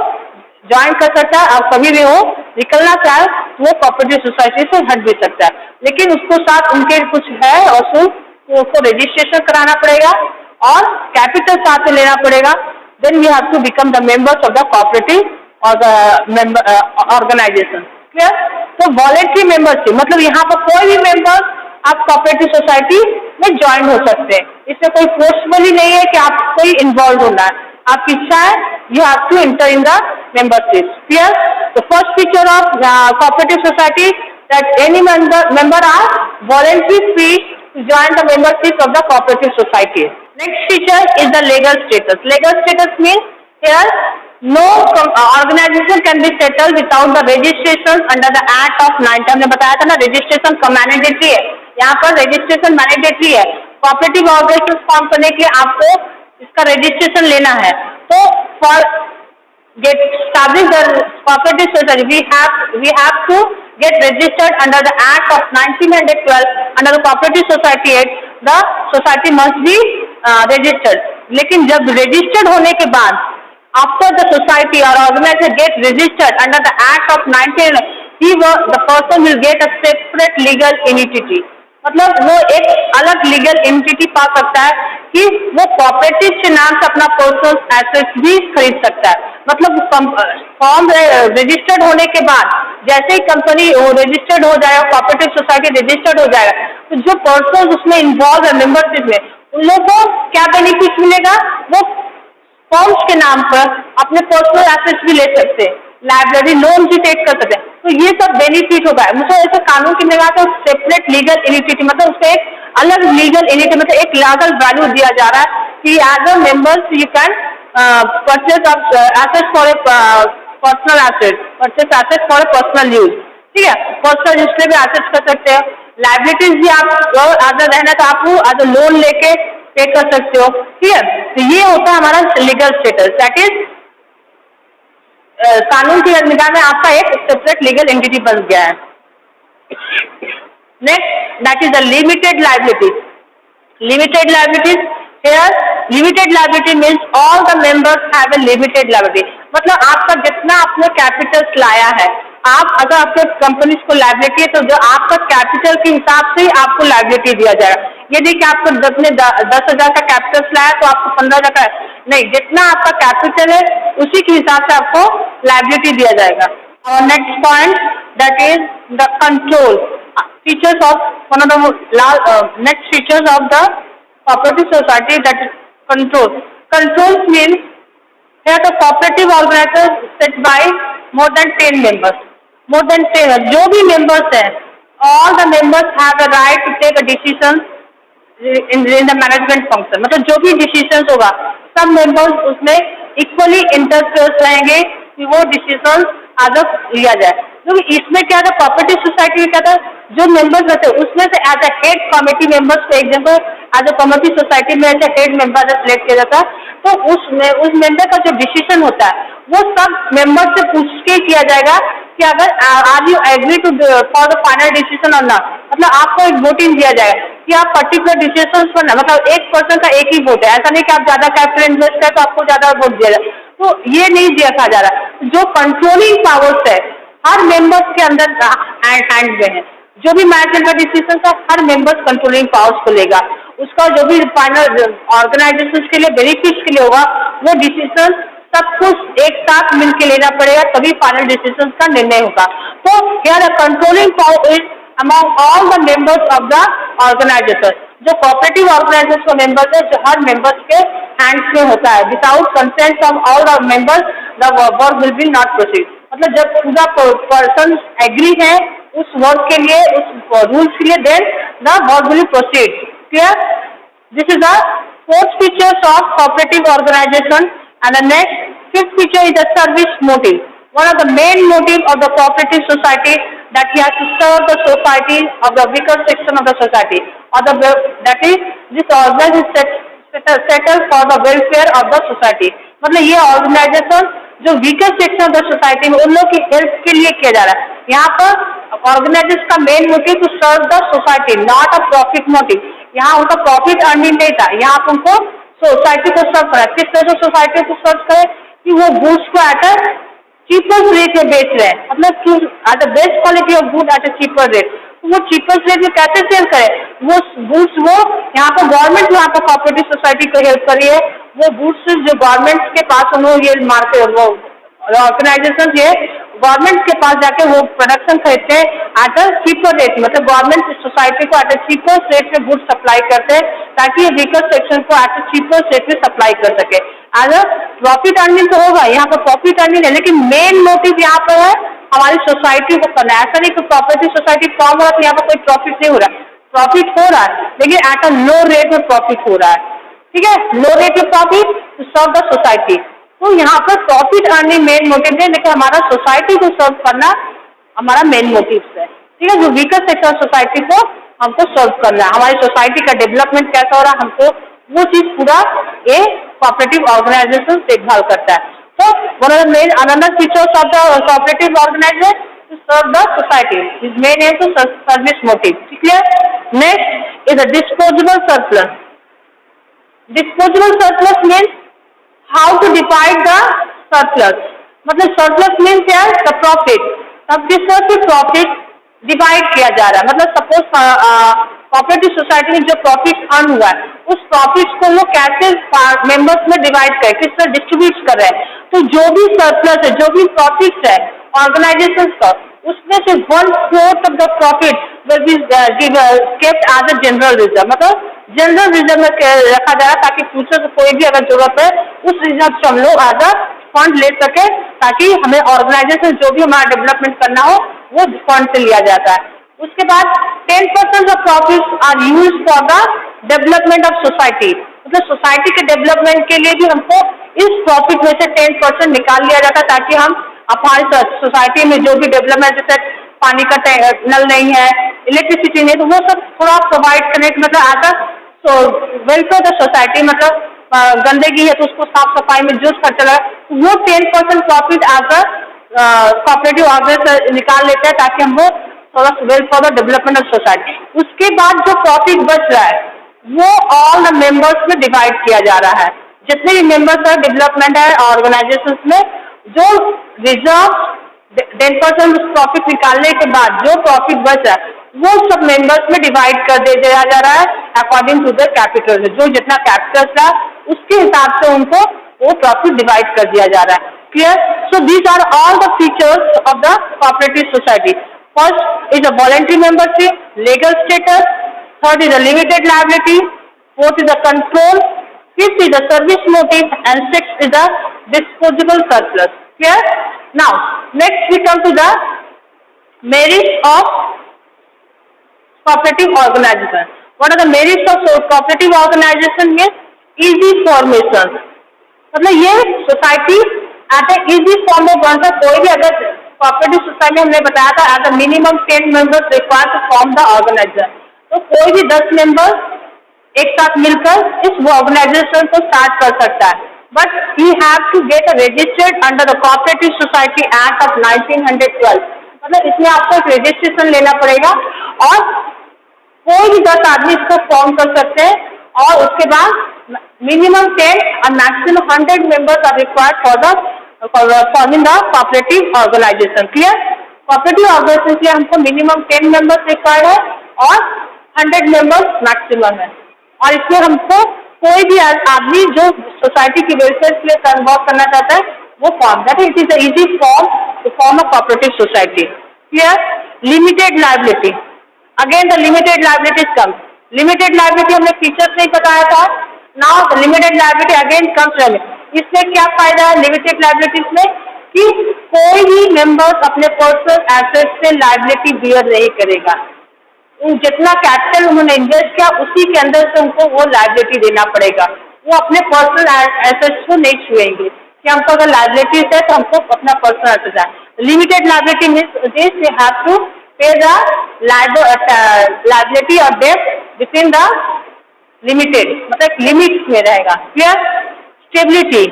ज्वाइन कर सकता है, और कभी भी वो निकलना चाहे तो वो कोऑपरेटिव सोसाइटी से हट भी सकता है, लेकिन उसको साथ उनके कुछ है असूल, तो उसको रजिस्ट्रेशन कराना पड़ेगा और कैपिटल साथ में लेना पड़ेगा. Then we have to become the members of the cooperative or the member organization. Clear? तो वॉलेंट्री मेंबरशिप मतलब यहाँ पर कोई भी मेंबर आप कोऑपरेटिव सोसाइटी में ज्वाइन हो सकते हैं. इसमें कोई फोर्सफुली नहीं है कि आप कोई इन्वॉल्व होना है, आपकी इच्छा है, you have to enter in the membership. Clear? The first feature of cooperative society that any member are voluntary free to join the membership of the cooperative society. Next feature is the legal status. Legal status means here no organization can be settled without the registration under the Act of 19. हमने बताया था ना, registration mandatory है, यहाँ पर registration mandatory है. Cooperative organisation form करने के लिए आपको इसका रजिस्ट्रेशन लेना है. तो for get established the cooperative society, we have to get registered under the Act of 1912. Under the Cooperative Society Act, the society must be registered. लेकिन जब registered होने के बाद after the society or organization get registered under the Act of 19, the person will get a separate legal entity. मतलब वो एक अलग legal entity पा सकता है कि वो कोऑपरेटिव के नाम से अपना पर्सनल एसेट्स भी खरीद सकता है. मतलब फॉर्म रजिस्टर्ड होने के बाद जैसे ही कंपनी रजिस्टर्ड हो जाएगा, कोऑपरेटिव सोसाइटी रजिस्टर्ड हो जाएगा, तो जो पर्सन उसमें इन्वॉल्व है मेंबरशिप में, उन लोगों को क्या बेनिफिट मिलेगा, वो फॉर्म्स के नाम पर अपने पर्सनल एसेट्स भी ले सकते हैं, लाइब्रेरी लोन भी टेक कर सकते हैं. तो ये सब बेनिफिट होगा. मुझे ऐसे कानून की निगाह से सेपरेट लीगल एंटिटी मतलब उसको एक अलग लीगल एंटिटी मतलब एक लीगल वैल्यू दिया जा रहा है कि as a members you can purchase of assets for a personal asset, purchase assets for a personal use. ठीक है, पर्सनल यूज के लिए भी एसेट्स कर सकते हो. लाइबिलिटीज भी आप एज अ रहना तो आप एज अ लोन लेके पे कर सकते हो. ठीक है, तो ये होता है हमारा लीगल स्टेटस, दैट इज कानून की निगाह में आपका एक सेपरेट लीगल एंटिटी बन गया है. Next that is the limited liabilities. Limited liabilities, here limited liability means all the members have a limited liability. मतलब आपका जितना आपने कैपिटल्स लाया है, आप अगर आपके कंपनीज को लायबिलिटी है तो जो आपका कैपिटल के हिसाब से ही आपको लायबिलिटी दिया जाएगा. ये नहीं कि आपको 10,000 का कैपिटल लाया तो आपको 15,000 का, नहीं, जितना आपका कैपिटल है उसी के हिसाब से आपको लायबिलिटी दिया जाएगा. और next point that is the control features of one of the next features of the cooperative society, that is control. Controls means here the cooperative organization set by more than 10 members. More than 10 जो भी members हैं, all the members have a right to take a decision in the management function. मतलब जो भी decisions होगा सब members उसमें equally interested रहेंगे कि वो decisions आगे लिया जाए. क्योंकि इसमें क्या था, कोऑपरेटिव सोसाइटी में क्या था, जो मेंबर्स रहते हैं उसमें से as a head committee members को example as a cooperative society में as a head member select किया जाता है. तो उस मेंबर का जो डिसीजन होता है वो सब मेंबर से पूछ के किया जाएगा कि अगर are you agree to for the final decision और नॉट. मतलब आपको एक वोटिंग दिया जाएगा कि आप पर्टिकुलर डिसीजन पर ना, मतलब एक पर्सन का एक ही वोट है, ऐसा नहीं कि आप ज्यादा कैपिटल इन्वेस्ट करें तो आपको ज्यादा वोट दिया जाए. तो ये नहीं देखा जा रहा. जो कंट्रोलिंग पावर्स है हर मेंबर्स के अंदर हैंड में है. जो भी मैनेजमेंट का डिसीजन है हर मेंबर्स कंट्रोलिंग पावर्स को लेगा. उसका जो भी फाइनल ऑर्गेनाइजेशन के लिए बेनिफिट्स के लिए होगा वो डिसीजन सब कुछ एक साथ मिलकर लेना पड़ेगा, तभी फाइनल डिसीजन का निर्णय होगा. तो here the controlling power is among all the members of the organization. जो कोऑपरेटिव ऑर्गेनाइजेशन का मेंबर्स है जो हर मेंबर्स के हैंड्स में होता है. Without consent of all the members the work will be not proceed. मतलब जब पूरा पर्सन एग्री है उस वर्क के लिए, उस रूल्स के लिए, then the work will proceed. Clear? This is the fourth features of cooperative organization. And the next fifth feature is the service motive. One of the main motive of the cooperative society that he has to serve the society of the weaker section of the society, or that is this organization settle for the welfare of the society. मतलब ये organisation जो weaker section of the society में उन लोगों की help के लिए किया जा रहा है। यहाँ पर ऑर्गेनाइजेशन का main motive to serve the society, not a profit motive. यहाँ उनका प्रॉफिट अर्निंग नहीं था, यहाँ पर उनको सोसाइटी को सर्व करा। किस तरह से सोसाइटी को सर्व करे कि वो गुड्स को एट अ चीपेस्ट रेट में बेच रहे हैं, मतलब at the best quality of good at a cheaper rate. तो वो चीपेस्ट रेट में कैसे सेल करे, वो गुड्स वो यहाँ पर गवर्नमेंट यहाँ पर कोऑपरेटिव सोसाइटी को हेल्प करी है। वो गुड्स जो गवर्नमेंट के पास उन्होंने ये मार्केट वो ऑर्गेनाइजेशन ये गवर्नमेंट के पास जाके वो प्रोडक्शन खरीदते हैं एट अ चीपर रेट, मतलब गवर्नमेंट सोसाइटी को एट अ चीपर रेट में गुड्स सप्लाई करते हैं ताकि ये वीकर सेक्शन को एट अ चीपर रेट में सप्लाई कर सके। एज अ प्रॉफिट अर्निंग तो होगा, यहाँ पर प्रॉफिट अर्निंग है, लेकिन मेन मोटिव यहाँ पर है हमारी सोसाइटी को करना है। ऐसा नहीं कि प्रॉपर्टी सोसाइटी फॉर्म हो रहा है तो यहाँ पर कोई प्रॉफिट नहीं हो रहा है, प्रॉफिट हो रहा है लेकिन एट अ लो रेट में प्रॉफिट हो रहा है। ठीक है, लो रेट में profit to serve the society. तो यहाँ पर प्रॉफिट अर्निंग मेन मोटिव है, लेकिन हमारा सोसाइटी को सर्व करना हमारा मेन मोटिव है। ठीक है, जो वीकर सेक्शन सोसाइटी को हमको सर्व करना है, हमारी सोसाइटी का डेवलपमेंट कैसा हो रहा है हमको वो चीज पूरा ये कोऑपरेटिव ऑर्गेनाइजेशन देखभाल करता है। So one of the main another features of the cooperative organization to serve the society. His main aim to service motive. Clear? Next is a disposable surplus. Disposable surplus means how to divide the surplus. मतलब surplus means क्या है? The profit. अब किस तरह से profit divide किया जा रहा है, मतलब सपोज कोऑपरेटिव सोसाइटी में जो प्रॉफिट अर्न हुआ है उस प्रॉफिट को वो कैसे मेंबर्स में डिवाइड करे, किस तरह डिस्ट्रीब्यूट कर रहे हैं। तो जो भी सरप्लस है, जो भी प्रॉफिट है ऑर्गेनाइजेशन का, उसमें से 1/4 of the profit will be kept as a general reserve, मतलब जनरल रिजर्व में रखा जा रहा है ताकि फ्यूचर में कोई भी अगर जरूरत है उस रिजर्व से हम लोग एज अ फंड ले सके, ताकि हमें ऑर्गेनाइजेशन जो भी हमारा डेवलपमेंट करना हो वो फंड से लिया जाता है। उसके बाद 10% of profit are use for the development of society, मतलब सोसाइटी के डेवलपमेंट के लिए भी हमको इस प्रॉफिट में से 10% निकाल लिया जाता है ताकि हम हमारी सोसाइटी में जो भी डेवलपमेंट, जैसे पानी का नल नहीं है, इलेक्ट्रिसिटी नहीं, तो वो सब थोड़ा प्रोवाइड करने के मतलब आता वेलफेयर द सोसाइटी, मतलब गंदगी है तो उसको साफ सफाई में जो खर्चा लगा वो 10% प्रॉफिट आकर कोऑपरेटिव ऑर्गेनाइजेशन निकाल लेते हैं ताकि हम वो थोड़ा well for the development of society. उसके बाद जो प्रॉफिट बच रहा है वो ऑल द मेंबर्स में डिवाइड किया जा रहा है। जितने भी मेंबर्स है डेवलपमेंट है ऑर्गेनाइजेशन में, जो रिजर्व 10% प्रॉफिट निकालने के बाद जो प्रॉफिट बच रहा है वो सब मेंबर्स में डिवाइड कर दिया जा रहा है अकॉर्डिंग टू द कैपिटल। जो जितना कैपिटल था उसके हिसाब से उनको वो प्रॉफिट डिवाइड कर दिया जा रहा है। Clear? So these are all the features of the cooperative society. First is a voluntary membership, legal status. Third is a limited liability. Fourth is a control. Fifth is a service motive, and sixth is a disposable surplus. Clear? Now, next we come to the merits of cooperative organization. What are the merits of cooperative organization? Means easy formation. मतलब ये society at a easy form में बन सकता, कोई भी अगर cooperative society में हमने बताया था as a minimum 10 members required to form the organization, तो कोई भी 10 मेंबर्स एक साथ मिलकर इस ऑर्गेनाइजेशन को स्टार्ट कर सकता है। But he have to get registered under the cooperative society act of 1912, मतलब इसमें आपको एक रजिस्ट्रेशन लेना पड़ेगा और कोई भी 10 आदमी इसको फॉर्म कर सकते हैं और उसके बाद मिनिमम 10 और maximum 100 members are required for forming the cooperative organization. Clear? Cooperative organization के लिए हमको मिनिमम 10 मेंबर्स रिक्वायर्ड है और 100 मेंबर्स मैक्सिमम है, और इसमें हमको कोई भी आदमी जो सोसाइटी की वेलफेयर के लिए कन्वर्ट करना चाहता है वो form, that it is easy form to form a cooperative society. Clear? Limited liability, again the limited liabilities come. Limited liability हमने फीचर्स नहीं बताया था, now limited liability again comes. इसमें क्या फायदा है लिमिटेड लायबिलिटीज में कि कोई भी मेंबर्स अपने पर्सनल एसेट से लायबिलिटी बियर नहीं करेगा, जितना कैपिटल उन्होंने इन्वेस्ट किया उसी के अंदर से उनको वो लायबिलिटी देना पड़ेगा, वो अपने पर्सनल एसेट्स को नहीं छुएंगे कि हमको अगर लायबिलिटीज है तो हमको अपना पर्सनल एसेट है। Limited liability means this you have to pay the liability और डेट बिटवीन द लिमिटेड मतलब लिमिट में रहेगा। क्लियर? स्टेबिलिटी,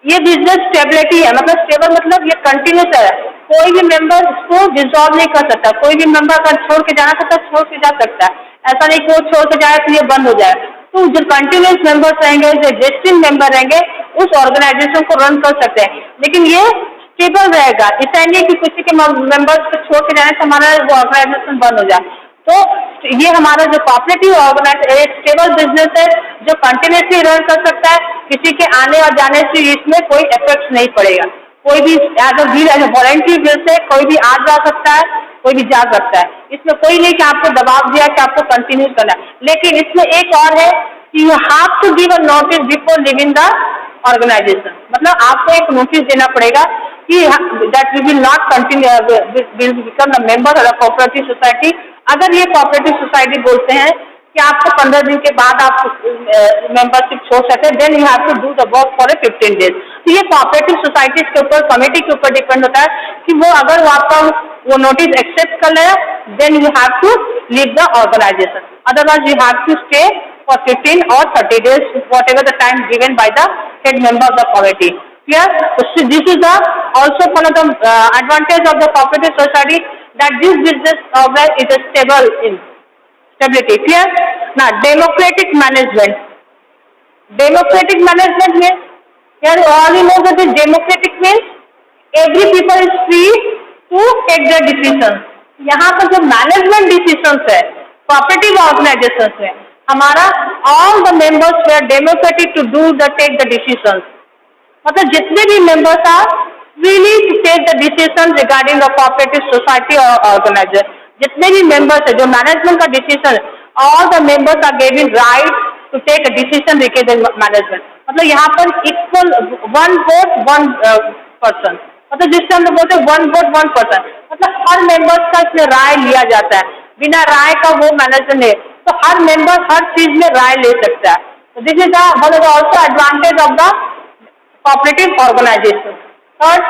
ये बिजनेस स्टेबिलिटी है, मतलब स्टेबल मतलब ये कंटिन्यूस है, कोई भी मेंबर इसको डिसॉल्व नहीं कर सकता, कोई भी मेंबर अगर छोड़ के जाना सकता है छोड़ के जा सकता है, ऐसा नहीं कि वो छोड़ के जाए तो ये बंद हो जाए। तो जो कंटिन्यूस मेंबर्स रहेंगे, जो एग्जिस्टिंग मेंबर रहेंगे, उस ऑर्गेनाइजेशन को रन कर सकते हैं, लेकिन ये स्टेबल रहेगा। ऐसा नहीं कि किसी के मेंबर्स को छोड़ के जाने से हमारा वो ऑर्गेनाइजेशन बंद हो जाए। तो ये हमारा जो कोऑपरेटिव ऑर्गेनाइजेशन एक स्टेबल बिजनेस है जो कंटिन्यूसली रन कर सकता है, किसी के आने और जाने से इसमें कोई इफेक्ट नहीं पड़ेगा। कोई भी as a wheel as voluntary base से कोई भी आ जा सकता है, कोई भी जा सकता है, इसमें कोई नहीं कि आपको दबाव दिया कि आपको कंटिन्यू करना है। लेकिन इसमें एक और है कि you have to give a notice before leaving the organization, मतलब आपको एक नोटिस देना पड़ेगा कि that we will not continue will become a member of cooperative society. अगर ये कोऑपरेटिव सोसाइटी बोलते हैं कि आपको 15 दिन के बाद आप मेंबरशिप छोड़ सकते हैं, then you have to do the work for 15 days. तो ये कोऑपरेटिव सोसाइटीज के ऊपर, कमेटी के ऊपर डिपेंड होता है कि वो अगर वो आपका वो नोटिस एक्सेप्ट कर ले, then you have to leave the organization, otherwise you have to stay for 15 or 30 days, whatever the time given by the head member of the committee. Clear? So this is the also one of the advantage of the cooperative society, that this business is a stable in stability. Clear? Now democratic management. Democratic management means, here all you know that this democratic means every people is free to take their decisions. यहाँ पर जो management decisions है cooperative organization में, हमारा all the members were democratic to do the take the decisions, मतलब जितने भी members are freely to take the decision regarding the cooperative society और ऑर्गेनाइजर। जितने भी मेंबर्स है जो मैनेजमेंट का decision, all the members are given right to take a decision regarding management. मतलब यहाँ पर equal one vote one person, मतलब जिससे हम लोग बोलते हैं वन वोट वन पर्सन, मतलब हर मेंबर्स का इसमें राय लिया जाता है, बिना राय का वो मैनेजर ने, तो हर मेंबर हर चीज में राय ले सकता है। तो this is also advantage of the cooperative organization. Third,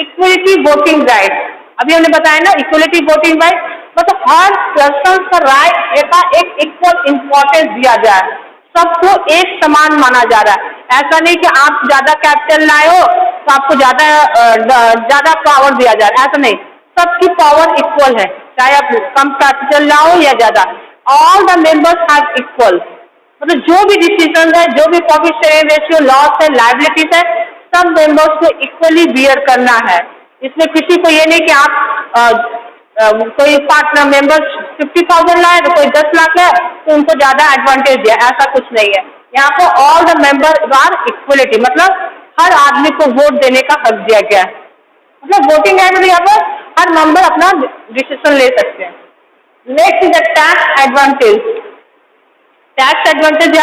equality voting right. अभी हमने बताया ना इक्वलिटी वोटिंग राइट, मतलब हर पर्सन का राय का एक इक्वल इम्पोर्टेंस दिया जाए, सबको एक समान माना जा रहा है। ऐसा नहीं कि आप ज्यादा कैपिटल लाए हो तो आपको ज्यादा पावर दिया जा रहा है, ऐसा नहीं, सबकी पावर इक्वल है, चाहे आप कम कैपिटल लाओ या ज्यादा, all the members have equal, मतलब जो भी डिसीजन है, जो भी प्रॉफिट शेयरिंग रेशियो, लॉस है, लायबिलिटीज है, सब मेंबर्स को इक्वली बियर करना है। इसमें किसी को ये नहीं कि आप कोई पार्टनर मेंबर 50,000 लाए तो कोई 10 लाख है तो उनको ज्यादा एडवांटेज दिया, ऐसा कुछ नहीं है। यहाँ पर all the member are equality, मतलब हर आदमी को वोट देने का हक दिया गया है, मतलब वोटिंग है, यहाँ पर हर मेंबर अपना डिसीजन ले सकते हैं। Next is the tax advantage. Tax advantage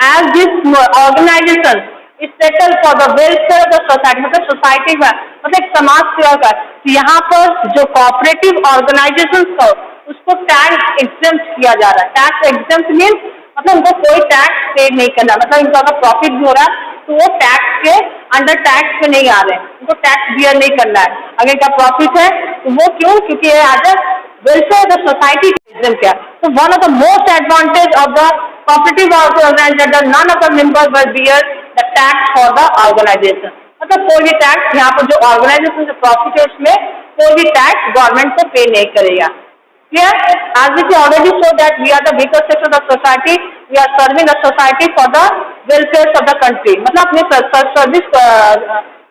as this organization is settle for the welfare of the society, मतलब सोसाइटी में, मतलब समाज सेवा का, तो यहाँ पर जो कोऑपरेटिव ऑर्गेनाइजेशन का उसको टैक्स एग्जेम्प्ट किया जा रहा है। टैक्स एग्जेम्प्ट मीन्स मतलब उनको कोई टैक्स पे नहीं करना, मतलब इनका अगर प्रॉफिट भी हो रहा है तो वो टैक्स के अंडर टैक्स में नहीं आ रहे हैं, उनको टैक्स बियर नहीं करना है। अगर इनका प्रॉफिट है तो वो क्यों, क्योंकि ये as a welfare of the society exempt किया। तो one of the most advantage of the cooperative organization, none of the member will bear the tax for the organization, मतलब कोई भी टैक्स यहाँ पर जो ऑर्गेनाइजेशन से प्रॉफिट है उसमें कोई भी टैक्स गवर्नमेंट को पे नहीं करेगा। Clear? As we already show that we are the weaker section of the society, we are serving the society for the welfare of the country, मतलब अपने सर्विस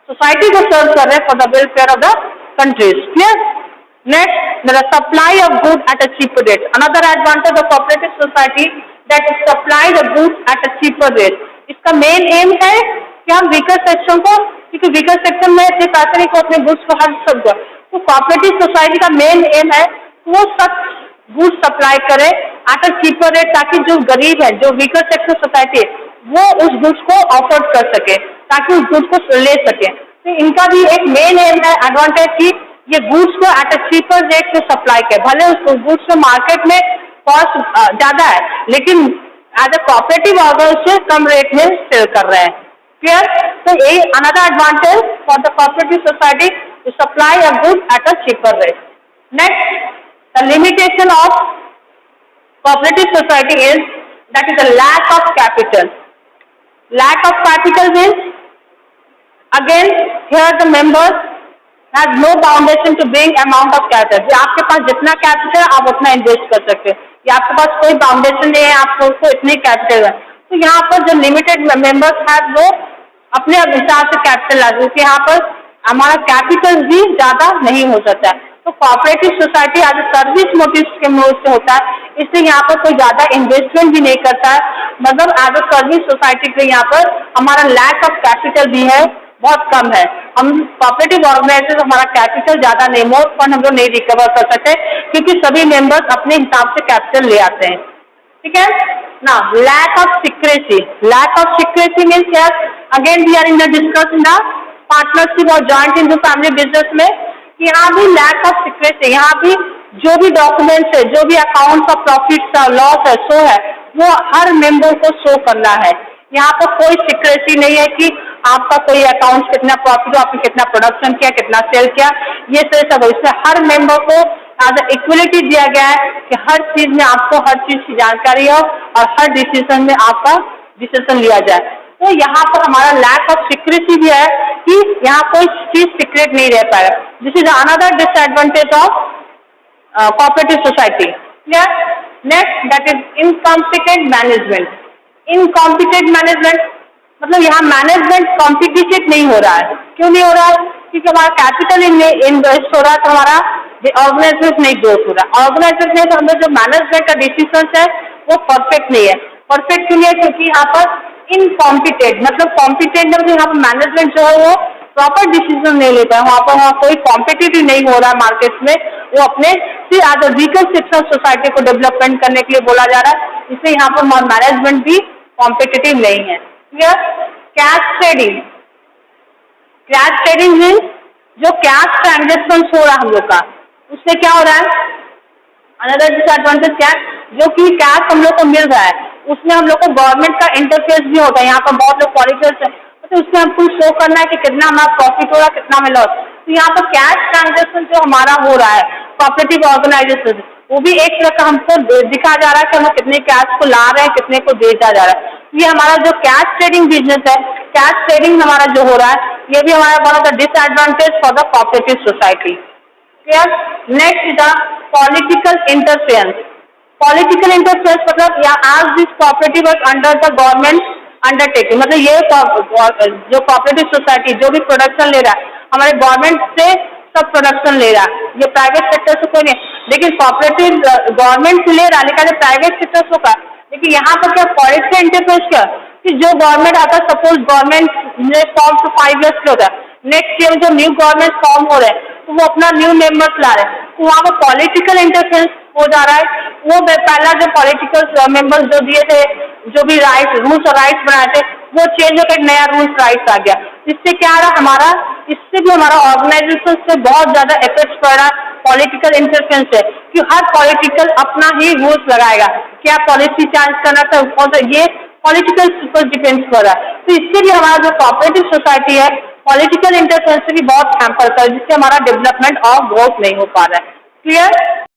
सोसाइटी को सर्व कर रहे हैं for the welfare of the countries. Clear? Next, the supply of goods at a cheaper rate. Another advantage of cooperative society that it supplies the goods at a cheaper rate. इसका main M है कि हम weaker section को, क्योंकि weaker section में सिर्फ ऐसा नहीं को अपने गुड्स को हर सब, तो कोऑपरेटिव सोसाइटी का मेन एम है वो सब गुड्स सप्लाई करे एट अ चीपर रेट, ताकि जो गरीब है, जो वीकर सेक्शन सोसाइटी है, वो उस गुड्स को ऑफर कर सके, ताकि उस गुड्स को ले सके। तो इनका भी एक मेन एम है एडवांटेज की ये गुड्स को एट अ चीपर रेट में सप्लाई करे, भले उस गुड्स को मार्केट में कॉस्ट ज्यादा है लेकिन एज अ कोऑपरेटिव ऑर्गेनाइजेशन कम रेट में सेल कर रहे हैं। क्लियर? तो ये another advantage for the cooperative society to supply a good at a cheaper rate. Next, the limitation of Cooperative society is, that is a lack of capital. Lack of capital means, again, here the members has no foundation to bring amount of capital. जो आपके पास जितना capital आप उतना invest कर सकते हैं, या आपके पास कोई फाउंडेशन नहीं है, आपको इतनी कैपिटल है, तो यहाँ पर जो लिमिटेड मेंबर्स हैं वो अपने हिसाब से कैपिटल ला सकते हैं। यहाँ पर हमारा कैपिटल भी ज्यादा नहीं हो सकता है। तो cooperative society as a service motive के मोड से होता है, इसलिए यहाँ पर कोई ज्यादा इन्वेस्टमेंट भी नहीं करता है, मतलब एज ए सर्विस सोसाइटी के यहाँ पर हमारा लैक ऑफ कैपिटल भी है, बहुत कम है। हम कोऑपरेटिव ऑर्गेनाइजेशन हमारा कैपिटल ज्यादा नहीं, मोर फंड हम लोग नहीं रिकवर कर सकते क्योंकि सभी मेंबर्स अपने हिसाब से कैपिटल ले आते हैं। ठीक है ना। Lack of secrecy, lack of secrecy means yes, again we are in the discuss in the partnership और joint in the family business में, यहाँ भी लैक ऑफ सिक्रेसी, यहाँ भी जो भी डॉक्यूमेंट्स है, जो भी अकाउंट का प्रॉफिट का लॉस है, शो है, वो हर मेंबर को शो करना है। यहाँ पर कोई सिक्रेसी नहीं है कि आपका कोई अकाउंट कितना प्रॉफिट हो, आपने कितना प्रोडक्शन किया, कितना सेल किया, ये सब इसमें हर मेंबर को एज इक्वलिटी दिया गया है कि हर चीज में आपको हर चीज की जानकारी हो और हर डिसीजन में आपका डिसीजन लिया जाए। तो यहाँ पर हमारा लैक ऑफ सिक्रेसी भी है कि यहाँ कोई चीज सीक्रेट नहीं रह पाएगा। This is another disadvantage of cooperative society. Next that is incompetent management. Incompetent management मतलब यहाँ मैनेजमेंट कॉम्पिटिटिव नहीं हो रहा है। क्यों नहीं हो रहा है? क्योंकि हमारा कैपिटल इन्वेस्ट हो रहा है, तो हमारा ऑर्गेनाइजेशन नहीं ग्रोथ हो रहा है। ऑर्गेनाइजेशन में हमें जो मैनेजमेंट का डिसीजन है वो परफेक्ट नहीं है। परफेक्ट क्यों नहीं है? क्योंकि यहाँ पर इनकॉम्पिटेंट मतलब कॉम्पिटेंट मतलब यहाँ पर मैनेजमेंट जो है वो प्रॉपर डिसीजन नहीं लेता है। वहाँ पर वहाँ कोई कॉम्पिटिटिव नहीं हो रहा है मार्केट में, वो अपने फिर आज वीकर सेक्शन सोसाइटी को डेवलपमेंट करने के लिए बोला जा रहा है, इसलिए यहाँ पर मैनेजमेंट भी कॉम्पिटिटिव नहीं है। Clear? Cash trading, cash trading means जो कैश ट्रांजेक्शन हो रहा है हम लोग का, उससे क्या हो रहा है? अनदर डिसएडवांटेज क्या है? जो कि कैश हम लोग को मिल रहा है उसमें हम लोग को गवर्नमेंट का इंटरफेस भी होता है। यहाँ पर बहुत लोग पॉलिटिकल्स है, तो उसमें हमको शो करना है कि कितना हमारा प्रॉफिट हो रहा है, कितना में लॉस। तो यहाँ पर कैश ट्रांजेक्शन जो हमारा हो रहा है कोऑपरेटिव ऑर्गेनाइजेशन, वो भी एक तरह का हमको दिखा जा रहा है कि हम कितने कैश को ला रहे हैं, कितने को बेचा जा रहा है। ये हमारा जो कैश ट्रेडिंग बिजनेस है, कैश ट्रेडिंग हमारा जो हो रहा है, ये भी हमारा one of the disadvantage for the cooperative society. Clear? Next is the political interference. Political interference मतलब आज this cooperative work under the government undertaking, मतलब ये जो कोऑपरेटिव सोसाइटी जो भी प्रोडक्शन ले रहा है हमारे गवर्नमेंट से सब प्रोडक्शन ले रहा है, ये प्राइवेट सेक्टर से कोई नहीं। लेकिन कोऑपरेटिव गवर्नमेंट से ले रहा है लेकिन प्राइवेट सेक्टर से होगा। लेकिन यहाँ पर क्या पॉलिटिकल इंटरफेरेंस क्या कि जो गवर्नमेंट आता है, सपोज गवर्नमेंट फॉर्म तो 5 years के होता है, नेक्स्ट ईयर जो न्यू गवर्नमेंट फॉर्म हो रहे हैं तो वो अपना न्यू मेंबर्स ला रहे हैं, तो वहाँ पर पॉलिटिकल इंटरफेरेंस हो जा रहा है। वो पहला जो पॉलिटिकल मेंबर्स जो दिए थे, जो भी रूल्स और राइट्स बनाए थे, वो चेंज होकर नया रूल्स राइट्स आ गया। इससे क्या आ रहा हमारा, इससे भी हमारा ऑर्गेनाइजेशन से बहुत ज्यादा इफेक्ट पड़ रहा है पॉलिटिकल इंटरफेरेंस से, कि हर पॉलिटिकल अपना ही रूल्स लगाएगा, क्या पॉलिसी चेंज करना था तो ये पॉलिटिकल पर डिपेंड कर रहा है। तो इससे भी हमारा जो कोऑपरेटिव सोसाइटी है पॉलिटिकल इंटरफेरेंस से भी बहुत हैम्पर कर, जिससे हमारा डेवलपमेंट और ग्रोथ नहीं हो पा रहा है। क्लियर?